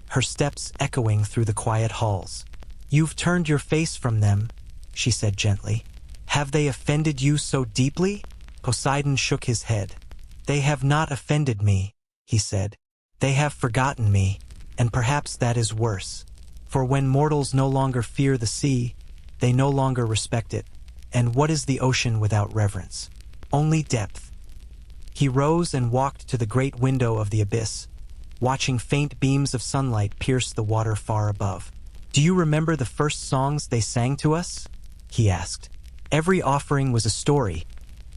her steps echoing through the quiet halls. "You've turned your face from them," she said gently. "Have they offended you so deeply?" Poseidon shook his head. "They have not offended me," he said. "They have forgotten me, and perhaps that is worse. For when mortals no longer fear the sea, they no longer respect it. And what is the ocean without reverence? Only depth." He rose and walked to the great window of the abyss, watching faint beams of sunlight pierce the water far above. "Do you remember the first songs they sang to us?" he asked. "Every offering was a story,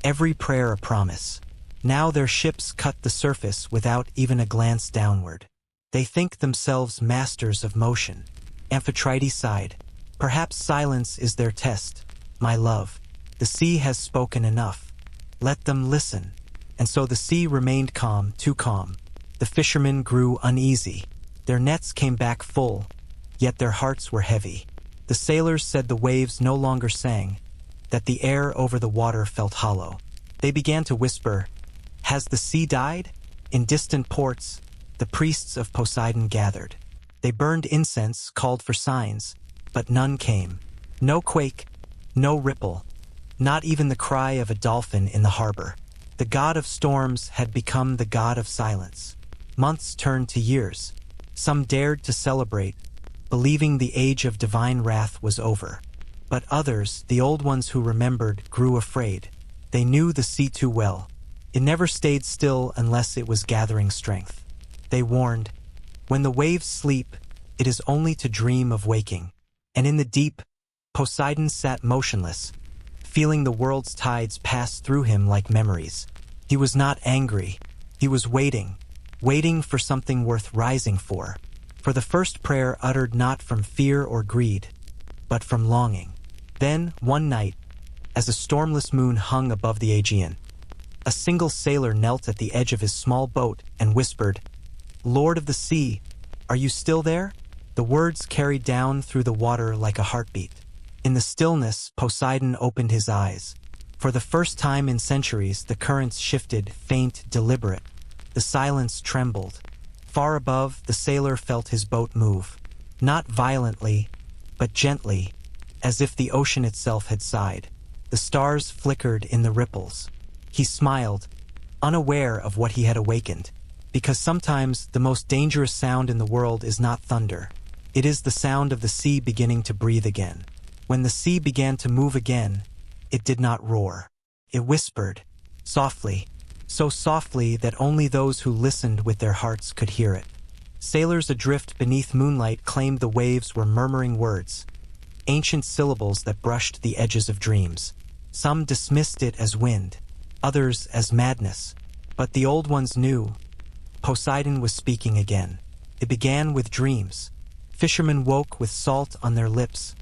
every prayer a promise. Now their ships cut the surface without even a glance downward. They think themselves masters of motion." Amphitrite sighed. "Perhaps silence is their test, my love. The sea has spoken enough. Let them listen." And so the sea remained calm, too calm. The fishermen grew uneasy. Their nets came back full, yet their hearts were heavy. The sailors said the waves no longer sang, that the air over the water felt hollow. They began to whisper, "Has the sea died?" In distant ports, the priests of Poseidon gathered. They burned incense, called for signs, but none came. No quake, no ripple, not even the cry of a dolphin in the harbor. The god of storms had become the god of silence. Months turned to years. Some dared to celebrate, believing the age of divine wrath was over. But others, the old ones who remembered, grew afraid. They knew the sea too well. It never stayed still unless it was gathering strength. They warned, "When the waves sleep, it is only to dream of waking." And in the deep, Poseidon sat motionless, feeling the world's tides pass through him like memories. He was not angry. He was waiting for something worth rising for the first prayer uttered not from fear or greed, but from longing. Then, one night, as a stormless moon hung above the Aegean, a single sailor knelt at the edge of his small boat and whispered, "Lord of the sea, are you still there?" The words carried down through the water like a heartbeat. In the stillness, Poseidon opened his eyes. For the first time in centuries, the currents shifted, faint, deliberate. The silence trembled. Far above, the sailor felt his boat move. Not violently, but gently, as if the ocean itself had sighed. The stars flickered in the ripples. He smiled, unaware of what he had awakened, because sometimes the most dangerous sound in the world is not thunder. It is the sound of the sea beginning to breathe again. When the sea began to move again, it did not roar. It whispered, softly, so softly that only those who listened with their hearts could hear it. Sailors adrift beneath moonlight claimed the waves were murmuring words, ancient syllables that brushed the edges of dreams. Some dismissed it as wind, others as madness. But the old ones knew. Poseidon was speaking again. It began with dreams. Fishermen woke with salt on their lips,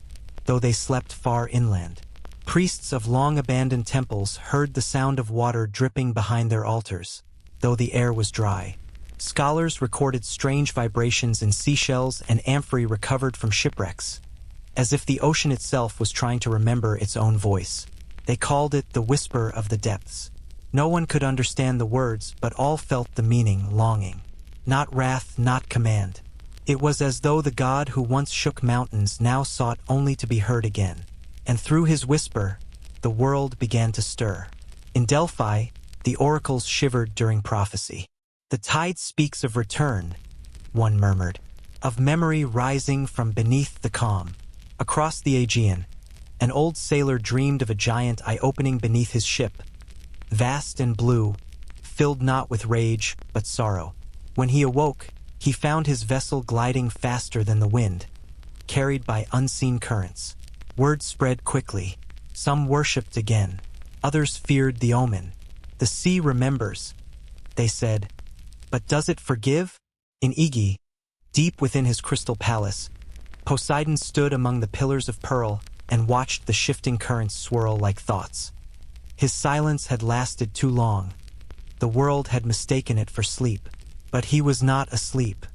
though they slept far inland. Priests of long-abandoned temples heard the sound of water dripping behind their altars, though the air was dry. Scholars recorded strange vibrations in seashells, and amphorae recovered from shipwrecks, as if the ocean itself was trying to remember its own voice. They called it the whisper of the depths. No one could understand the words, but all felt the meaning, longing. Not wrath, not command. It was as though the god who once shook mountains now sought only to be heard again. And through his whisper, the world began to stir. In Delphi, the oracles shivered during prophecy. "The tide speaks of return," one murmured, "of memory rising from beneath the calm." Across the Aegean, an old sailor dreamed of a giant eye-opening beneath his ship, vast and blue, filled not with rage but sorrow. When he awoke, he found his vessel gliding faster than the wind, carried by unseen currents. Word spread quickly. Some worshipped again. Others feared the omen. The sea remembers, they said. But does it forgive? In Igi, deep within his crystal palace, Poseidon stood among the pillars of pearl and watched the shifting currents swirl like thoughts. His silence had lasted too long. The world had mistaken it for sleep. But he was not asleep.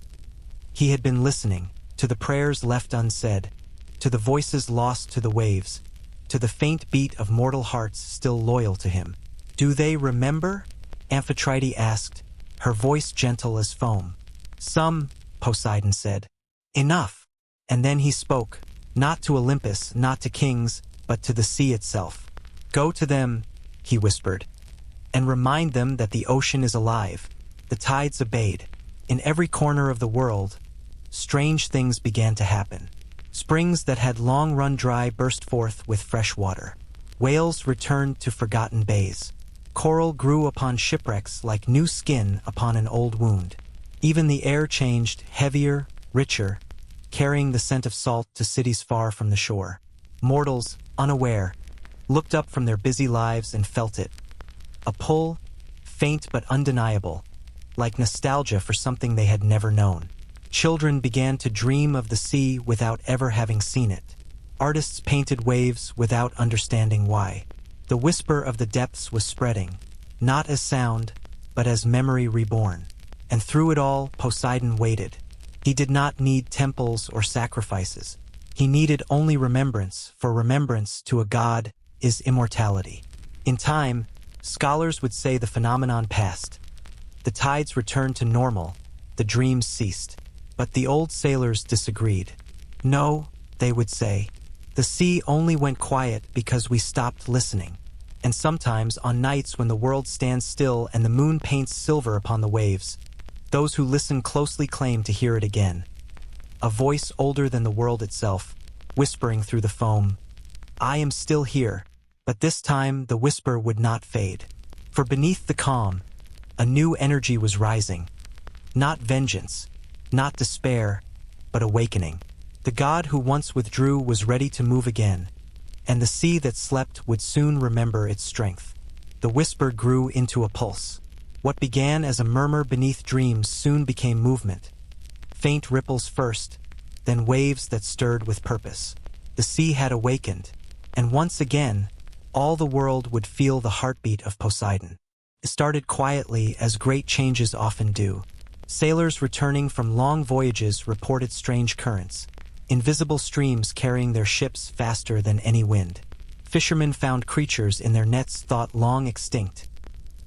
He had been listening to the prayers left unsaid, to the voices lost to the waves, to the faint beat of mortal hearts still loyal to him. Do they remember? Amphitrite asked, her voice gentle as foam. Some, Poseidon said. Enough. And then he spoke, not to Olympus, not to kings, but to the sea itself. Go to them, he whispered, and remind them that the ocean is alive. The tides obeyed. In every corner of the world, strange things began to happen. Springs that had long run dry burst forth with fresh water. Whales returned to forgotten bays. Coral grew upon shipwrecks like new skin upon an old wound. Even the air changed, heavier, richer, carrying the scent of salt to cities far from the shore. Mortals, unaware, looked up from their busy lives and felt it. A pull, faint but undeniable, like nostalgia for something they had never known. Children began to dream of the sea without ever having seen it. Artists painted waves without understanding why. The whisper of the depths was spreading, not as sound, but as memory reborn. And through it all, Poseidon waited. He did not need temples or sacrifices. He needed only remembrance, for remembrance to a god is immortality. In time, scholars would say the phenomenon passed. The tides returned to normal, the dreams ceased. But the old sailors disagreed. No, they would say, the sea only went quiet because we stopped listening. And sometimes, on nights when the world stands still and the moon paints silver upon the waves, those who listen closely claim to hear it again. A voice older than the world itself, whispering through the foam, I am still here. But this time the whisper would not fade. For beneath the calm, a new energy was rising. Not vengeance, not despair, but awakening. The god who once withdrew was ready to move again, and the sea that slept would soon remember its strength. The whisper grew into a pulse. What began as a murmur beneath dreams soon became movement. Faint ripples first, then waves that stirred with purpose. The sea had awakened, and once again, all the world would feel the heartbeat of Poseidon. It started quietly, as great changes often do. Sailors returning from long voyages reported strange currents, invisible streams carrying their ships faster than any wind. Fishermen found creatures in their nets thought long extinct.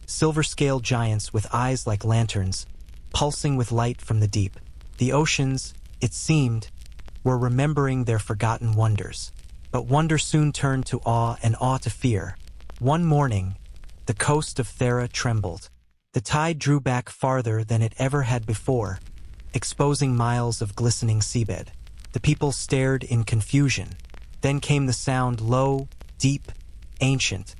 Silver-scaled giants with eyes like lanterns, pulsing with light from the deep. The oceans, it seemed, were remembering their forgotten wonders. But wonder soon turned to awe and awe to fear. One morning, the coast of Thera trembled. The tide drew back farther than it ever had before, exposing miles of glistening seabed. The people stared in confusion. Then came the sound, low, deep, ancient,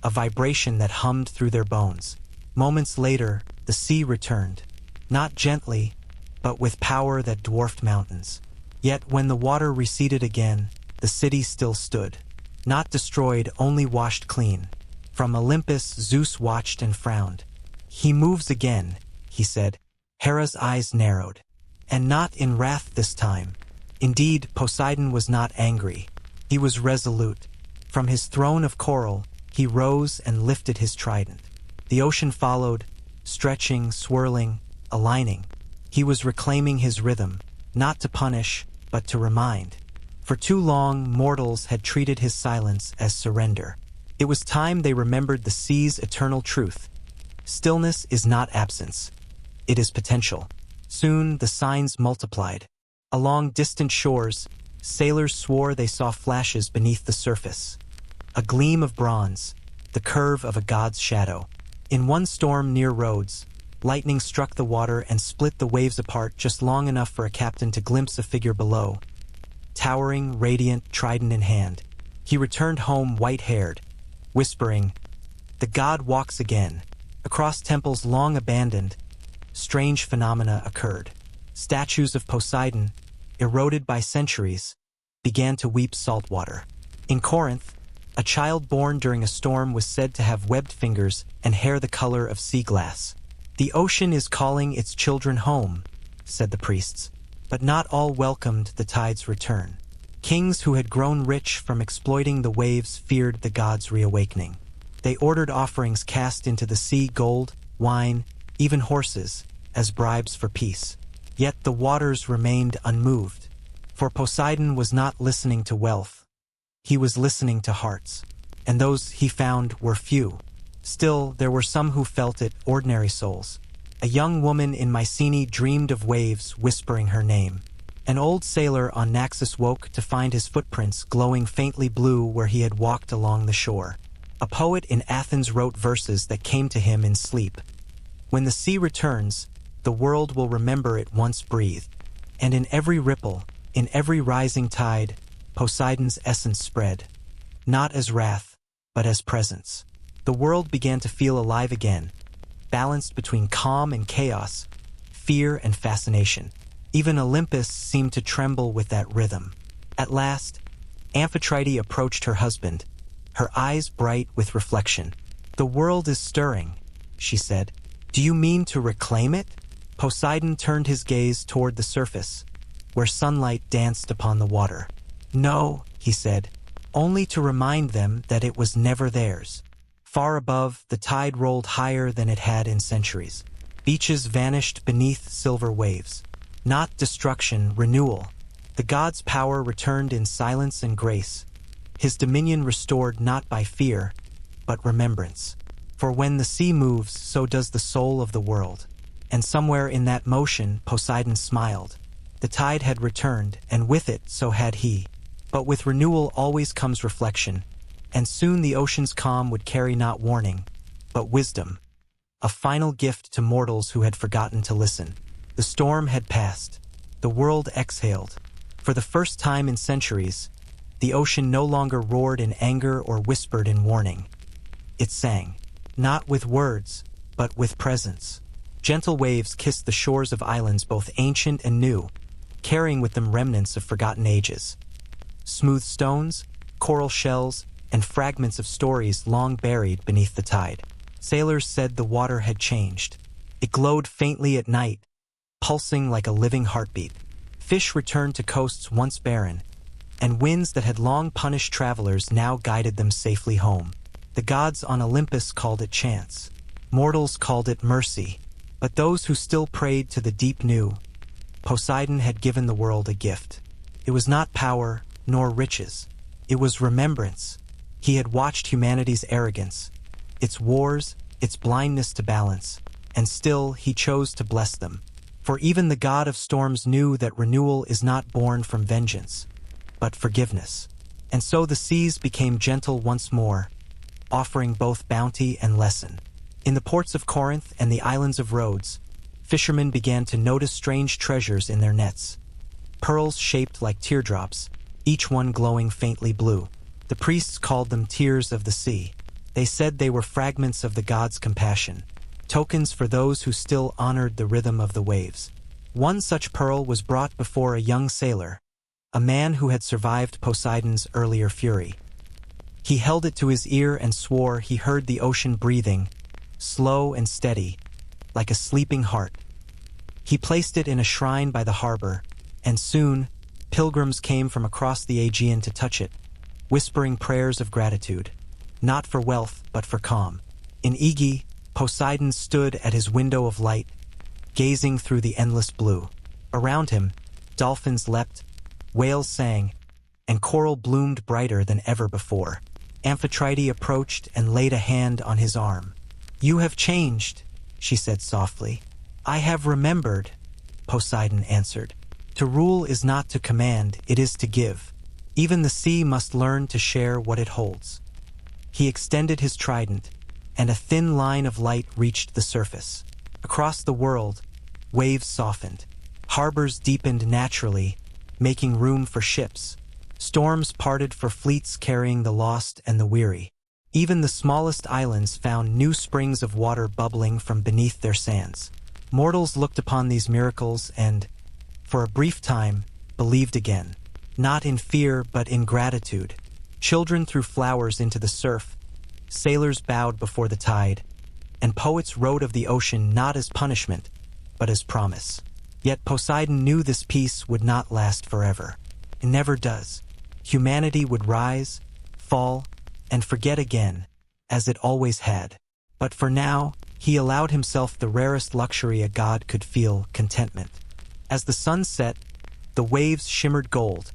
a vibration that hummed through their bones. Moments later, the sea returned, not gently, but with power that dwarfed mountains. Yet when the water receded again, the city still stood. Not destroyed, only washed clean. From Olympus, Zeus watched and frowned. He moves again, he said. Hera's eyes narrowed. And not in wrath this time. Indeed, Poseidon was not angry. He was resolute. From his throne of coral, he rose and lifted his trident. The ocean followed, stretching, swirling, aligning. He was reclaiming his rhythm, not to punish, but to remind. For too long, mortals had treated his silence as surrender. It was time they remembered the sea's eternal truth. Stillness is not absence. It is potential. Soon, the signs multiplied. Along distant shores, sailors swore they saw flashes beneath the surface. A gleam of bronze, the curve of a god's shadow. In one storm near Rhodes, lightning struck the water and split the waves apart just long enough for a captain to glimpse a figure below. Towering, radiant, trident in hand, he returned home white-haired, whispering, "The god walks again." Across temples long abandoned, strange phenomena occurred. Statues of Poseidon, eroded by centuries, began to weep salt water. In Corinth, A child born during a storm was said to have webbed fingers and hair the color of sea glass. "The ocean is calling its children home," said the priests, but not all welcomed the tide's return. Kings who had grown rich from exploiting the waves feared the gods' reawakening. They ordered offerings cast into the sea, gold, wine, even horses, as bribes for peace. Yet the waters remained unmoved, for Poseidon was not listening to wealth. He was listening to hearts, and those he found were few. Still, there were some who felt it, ordinary souls. A young woman in Mycenae dreamed of waves whispering her name. An old sailor on Naxos woke to find his footprints glowing faintly blue where he had walked along the shore. A poet in Athens wrote verses that came to him in sleep. When the sea returns, the world will remember it once breathed, and in every ripple, in every rising tide, Poseidon's essence spread, not as wrath, but as presence. The world began to feel alive again, balanced between calm and chaos, fear and fascination. Even Olympus seemed to tremble with that rhythm. At last, Amphitrite approached her husband, her eyes bright with reflection. "The world is stirring," she said. "Do you mean to reclaim it?" Poseidon turned his gaze toward the surface, where sunlight danced upon the water. "No," he said, "only to remind them that it was never theirs." Far above, the tide rolled higher than it had in centuries. Beaches vanished beneath silver waves. Not destruction, renewal. The god's power returned in silence and grace, his dominion restored not by fear, but remembrance. For when the sea moves, so does the soul of the world. And somewhere in that motion, Poseidon smiled. The tide had returned, and with it, so had he. But with renewal always comes reflection, and soon the ocean's calm would carry not warning, but wisdom, a final gift to mortals who had forgotten to listen. The storm had passed. The world exhaled. For the first time in centuries, the ocean no longer roared in anger or whispered in warning. It sang, not with words, but with presence. Gentle waves kissed the shores of islands both ancient and new, carrying with them remnants of forgotten ages. Smooth stones, coral shells, and fragments of stories long buried beneath the tide. Sailors said the water had changed. It glowed faintly at night, pulsing like a living heartbeat. Fish returned to coasts once barren, and winds that had long punished travelers now guided them safely home. The gods on Olympus called it chance. Mortals called it mercy. But those who still prayed to the deep knew Poseidon had given the world a gift. It was not power, nor riches. It was remembrance. He had watched humanity's arrogance, its wars, its blindness to balance, and still he chose to bless them. For even the god of storms knew that renewal is not born from vengeance, but forgiveness. And so the seas became gentle once more, offering both bounty and lesson. In the ports of Corinth and the islands of Rhodes, fishermen began to notice strange treasures in their nets. Pearls shaped like teardrops, each one glowing faintly blue. The priests called them tears of the sea. They said they were fragments of the god's compassion, tokens for those who still honored the rhythm of the waves. One such pearl was brought before a young sailor, a man who had survived Poseidon's earlier fury. He held it to his ear and swore he heard the ocean breathing, slow and steady, like a sleeping heart. He placed it in a shrine by the harbor, and soon, pilgrims came from across the Aegean to touch it, whispering prayers of gratitude, not for wealth, but for calm. In Igi, Poseidon stood at his window of light, gazing through the endless blue. Around him, dolphins leapt, whales sang, and coral bloomed brighter than ever before. Amphitrite approached and laid a hand on his arm. "You have changed," she said softly. "I have remembered," Poseidon answered. "To rule is not to command, it is to give. Even the sea must learn to share what it holds." He extended his trident, and a thin line of light reached the surface. Across the world, waves softened. Harbors deepened naturally, making room for ships. Storms parted for fleets carrying the lost and the weary. Even the smallest islands found new springs of water bubbling from beneath their sands. Mortals looked upon these miracles and, for a brief time, believed again, not in fear but in gratitude. Children threw flowers into the surf, sailors bowed before the tide, and poets wrote of the ocean not as punishment, but as promise. Yet Poseidon knew this peace would not last forever. It never does. Humanity would rise, fall, and forget again, as it always had. But for now, he allowed himself the rarest luxury a god could feel: contentment. As the sun set, the waves shimmered gold,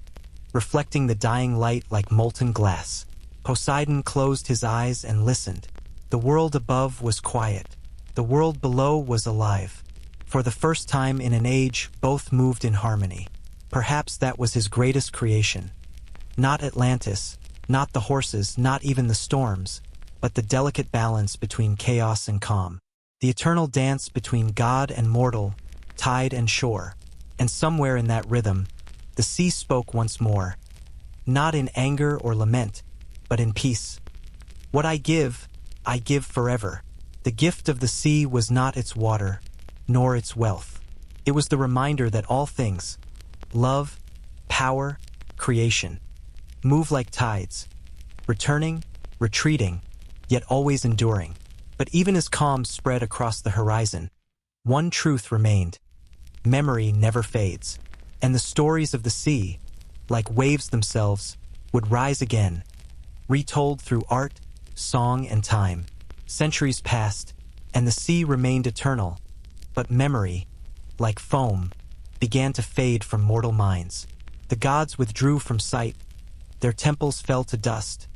reflecting the dying light like molten glass. Poseidon closed his eyes and listened. The world above was quiet. The world below was alive. For the first time in an age, both moved in harmony. Perhaps that was his greatest creation. Not Atlantis, not the horses, not even the storms, but the delicate balance between chaos and calm. The eternal dance between god and mortal, tide and shore. And somewhere in that rhythm, the sea spoke once more. Not in anger or lament, but in peace. What I give forever. The gift of the sea was not its water, nor its wealth. It was the reminder that all things, love, power, creation, move like tides, returning, retreating, yet always enduring. But even as calm spread across the horizon, one truth remained: memory never fades, and the stories of the sea, like waves themselves, would rise again, retold through art, song, and time. Centuries passed, and the sea remained eternal, but memory, like foam, began to fade from mortal minds. The gods withdrew from sight, their temples fell to dust,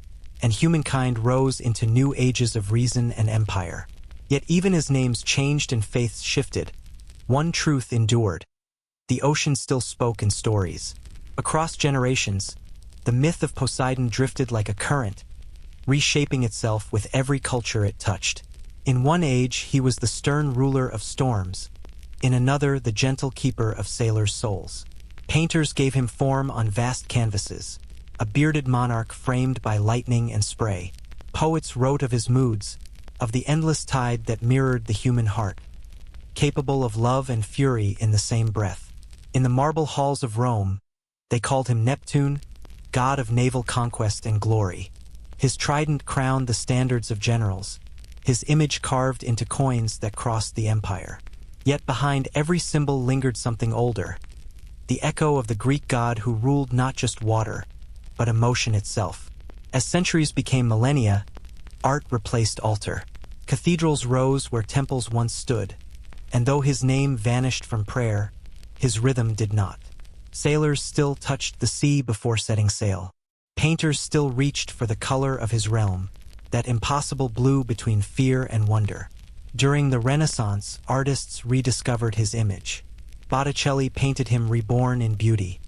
and humankind rose into new ages of reason and empire. Yet even as names changed and faiths shifted, one truth endured: the ocean still spoke in stories. Across generations, the myth of Poseidon drifted like a current, reshaping itself with every culture it touched. In one age, he was the stern ruler of storms. In another, the gentle keeper of sailors' souls. Painters gave him form on vast canvases, a bearded monarch framed by lightning and spray. Poets wrote of his moods, of the endless tide that mirrored the human heart, capable of love and fury in the same breath. In the marble halls of Rome, they called him Neptune, god of naval conquest and glory. His trident crowned the standards of generals, his image carved into coins that crossed the empire. Yet behind every symbol lingered something older, the echo of the Greek god who ruled not just water, but emotion itself. As centuries became millennia, art replaced altar. Cathedrals rose where temples once stood, and though his name vanished from prayer, his rhythm did not. Sailors still touched the sea before setting sail. Painters still reached for the color of his realm, that impossible blue between fear and wonder. During the Renaissance, artists rediscovered his image. Botticelli painted him reborn in beauty.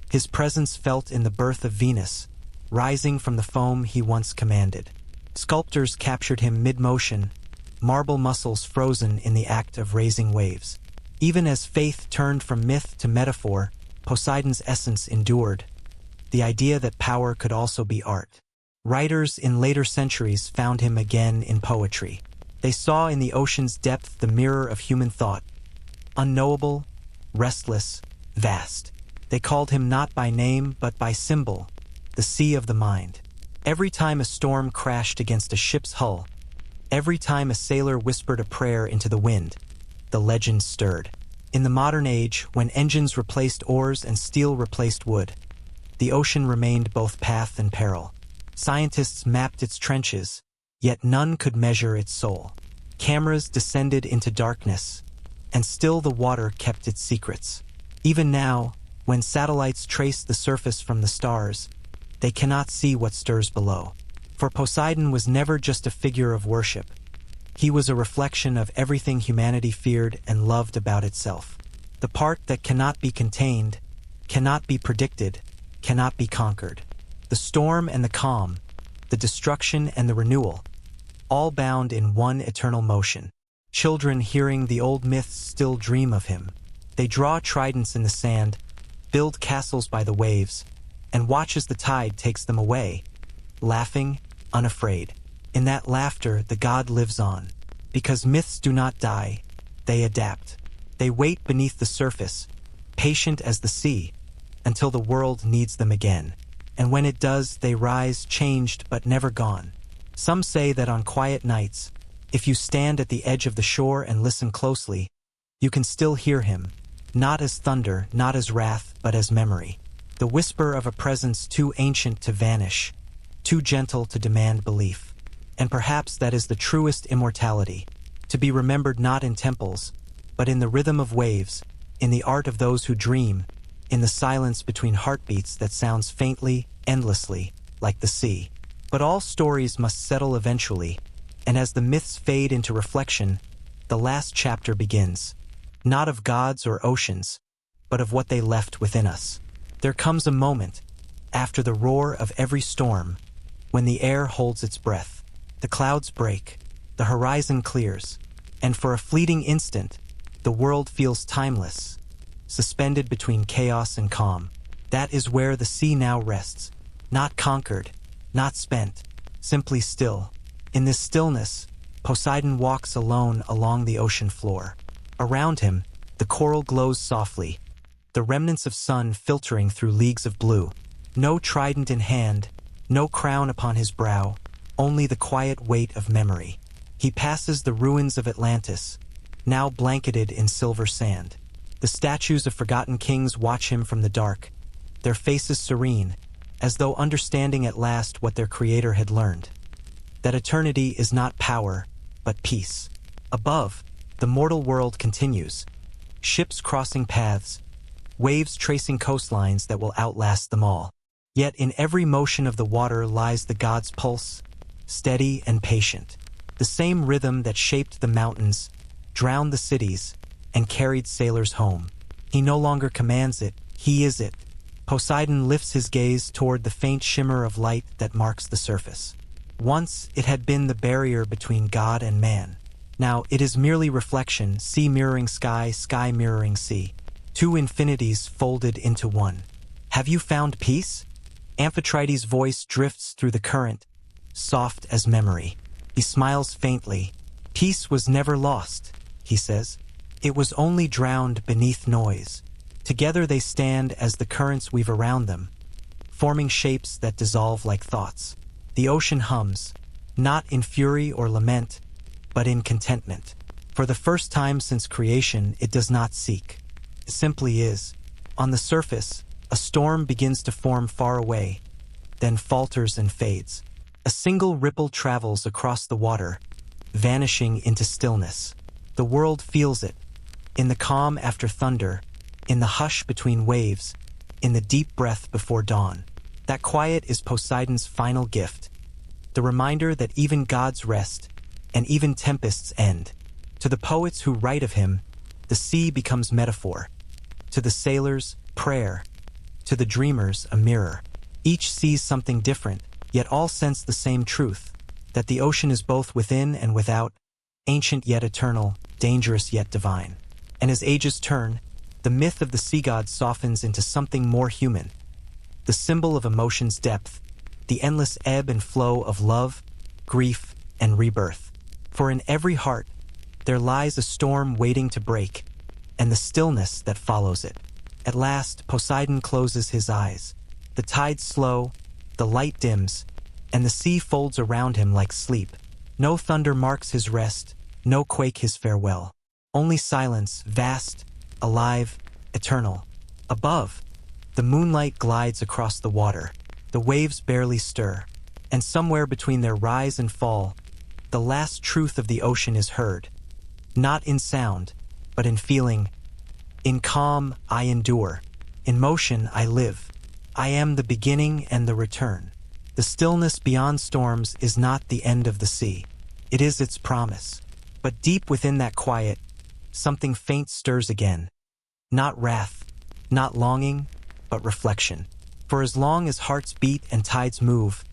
His presence felt in the birth of Venus, rising from the foam he once commanded. Sculptors captured him mid-motion, marble muscles frozen in the act of raising waves. Even as faith turned from myth to metaphor, Poseidon's essence endured, the idea that power could also be art. Writers in later centuries found him again in poetry. They saw in the ocean's depth the mirror of human thought, unknowable, restless, vast. They called him not by name but by symbol, the sea of the mind. Every time a storm crashed against a ship's hull, every time a sailor whispered a prayer into the wind, the legend stirred. In the modern age, when engines replaced oars and steel replaced wood, the ocean remained both path and peril. Scientists mapped its trenches, yet none could measure its soul. Cameras descended into darkness, and still the water kept its secrets. Even now, when satellites trace the surface from the stars, they cannot see what stirs below. For Poseidon was never just a figure of worship. He was a reflection of everything humanity feared and loved about itself. The part that cannot be contained, cannot be predicted, cannot be conquered. The storm and the calm, the destruction and the renewal, all bound in one eternal motion. Children hearing the old myths still dream of him. They draw tridents in the sand, build castles by the waves, and watch as the tide takes them away, laughing, unafraid. In that laughter, the god lives on. Because myths do not die, they adapt. They wait beneath the surface, patient as the sea, until the world needs them again. and when it does, they rise, changed but never gone. Some say that on quiet nights, if you stand at the edge of the shore and listen closely, you can still hear him, not as thunder, not as wrath, but as memory. The whisper of a presence too ancient to vanish, too gentle to demand belief. And perhaps that is the truest immortality, to be remembered not in temples, but in the rhythm of waves, in the art of those who dream, in the silence between heartbeats that sounds faintly, endlessly, like the sea. But all stories must settle eventually, and as the myths fade into reflection, the last chapter begins, not of gods or oceans, but of what they left within us. There comes a moment, after the roar of every storm, when the air holds its breath, the clouds break, the horizon clears, and for a fleeting instant, the world feels timeless, suspended between chaos and calm. That is where the sea now rests, not conquered, not spent, simply still. In this stillness, Poseidon walks alone along the ocean floor. Around him, the coral glows softly, the remnants of sun filtering through leagues of blue. No trident in hand, no crown upon his brow, only the quiet weight of memory. He passes the ruins of Atlantis, now blanketed in silver sand. The statues of forgotten kings watch him from the dark, their faces serene, as though understanding at last what their creator had learned. That eternity is not power, but peace. Above, the mortal world continues, ships crossing paths, waves tracing coastlines that will outlast them all. Yet in every motion of the water lies the god's pulse, steady and patient. The same rhythm that shaped the mountains, drowned the cities, and carried sailors home. He no longer commands it, he is it. Poseidon lifts his gaze toward the faint shimmer of light that marks the surface. Once it had been the barrier between God and man. Now it is merely reflection, sea mirroring sky, sky mirroring sea. Two infinities folded into one. Have you found peace? Amphitrite's voice drifts through the current, soft as memory. He smiles faintly. Peace was never lost, he says. It was only drowned beneath noise. Together they stand as the currents weave around them, forming shapes that dissolve like thoughts. The ocean hums, not in fury or lament, but in contentment. For the first time since creation, it does not seek. It simply is. On the surface, a storm begins to form far away, then falters and fades. A single ripple travels across the water, vanishing into stillness. The world feels it, in the calm after thunder, in the hush between waves, in the deep breath before dawn. That quiet is Poseidon's final gift, the reminder that even gods rest, and even tempests end. To the poets who write of him, the sea becomes metaphor. To the sailors, prayer. To the dreamers, a mirror. Each sees something different, yet all sense the same truth, that the ocean is both within and without, ancient yet eternal, dangerous yet divine. And as ages turn, the myth of the sea god softens into something more human, the symbol of emotion's depth, the endless ebb and flow of love, grief, and rebirth. For in every heart, there lies a storm waiting to break, and the stillness that follows it. At last, Poseidon closes his eyes. The tides slow, the light dims, and the sea folds around him like sleep. No thunder marks his rest, no quake his farewell. Only silence, vast, alive, eternal. Above, the moonlight glides across the water. The waves barely stir, and somewhere between their rise and fall, the last truth of the ocean is heard. Not in sound, but in feeling. In calm, I endure. In motion, I live. I am the beginning and the return. The stillness beyond storms is not the end of the sea. It is its promise. But deep within that quiet, something faint stirs again. Not wrath, not longing, but reflection. For as long as hearts beat and tides move,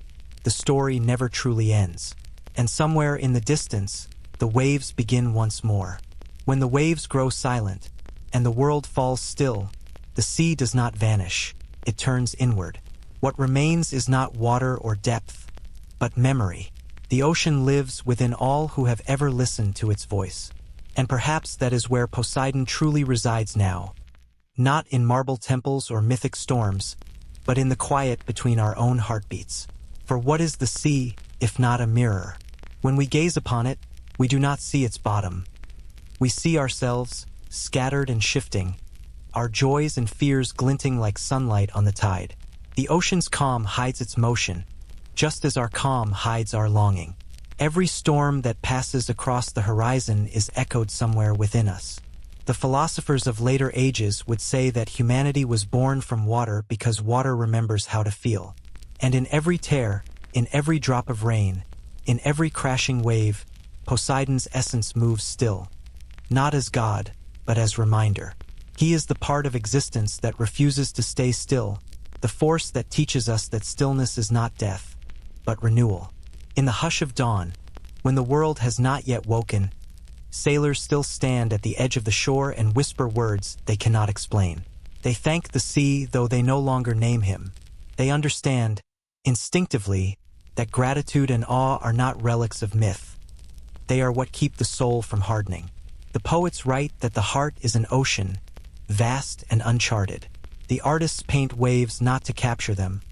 the story never truly ends. And somewhere in the distance, the waves begin once more. When the waves grow silent, and the world falls still, the sea does not vanish, it turns inward. What remains is not water or depth, but memory. The ocean lives within all who have ever listened to its voice. And perhaps that is where Poseidon truly resides now. Not in marble temples or mythic storms, but in the quiet between our own heartbeats. For what is the sea, if not a mirror? When we gaze upon it, we do not see its bottom. We see ourselves, scattered and shifting, our joys and fears glinting like sunlight on the tide. The ocean's calm hides its motion, just as our calm hides our longing. Every storm that passes across the horizon is echoed somewhere within us. The philosophers of later ages would say that humanity was born from water because water remembers how to feel. And in every tear, in every drop of rain, in every crashing wave, Poseidon's essence moves still, not as God, but as reminder. He is the part of existence that refuses to stay still, the force that teaches us that stillness is not death, but renewal. In the hush of dawn, when the world has not yet woken, sailors still stand at the edge of the shore and whisper words they cannot explain. They thank the sea, though they no longer name him. They understand, instinctively, that gratitude and awe are not relics of myth. They are what keep the soul from hardening. The poets write that the heart is an ocean, vast and uncharted. The artists paint waves not to capture them,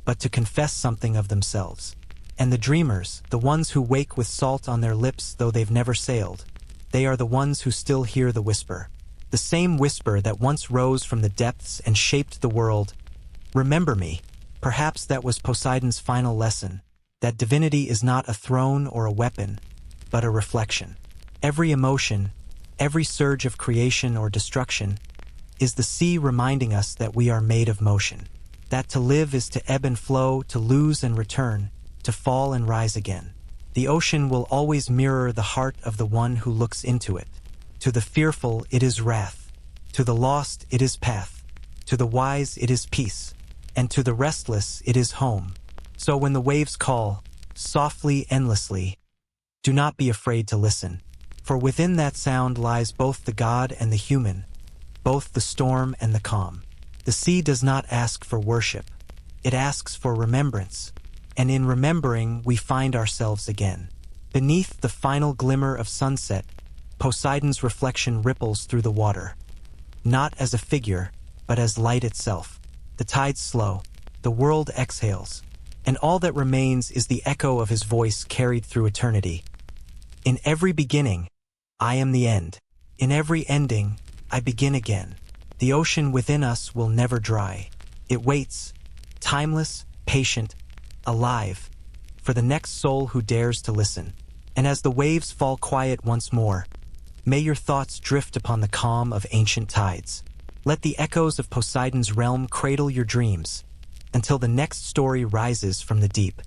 but to confess something of themselves. And the dreamers, the ones who wake with salt on their lips though they've never sailed, they are the ones who still hear the whisper. The same whisper that once rose from the depths and shaped the world. Remember me. Perhaps that was Poseidon's final lesson, that divinity is not a throne or a weapon, but a reflection. Every emotion, every surge of creation or destruction, is the sea reminding us that we are made of motion, that to live is to ebb and flow, to lose and return, to fall and rise again. The ocean will always mirror the heart of the one who looks into it. To the fearful it is wrath, to the lost it is path, to the wise it is peace, and to the restless it is home. So when the waves call, softly, endlessly, do not be afraid to listen, for within that sound lies both the God and the human, both the storm and the calm. The sea does not ask for worship, it asks for remembrance, and in remembering we find ourselves again. Beneath the final glimmer of sunset, Poseidon's reflection ripples through the water, not as a figure, but as light itself. The tides slow, the world exhales, and all that remains is the echo of his voice carried through eternity. In every beginning, I am the end. In every ending, I begin again. The ocean within us will never dry. It waits, timeless, patient, alive, for the next soul who dares to listen. And as the waves fall quiet once more, may your thoughts drift upon the calm of ancient tides. Let the echoes of Poseidon's realm cradle your dreams, until the next story rises from the deep.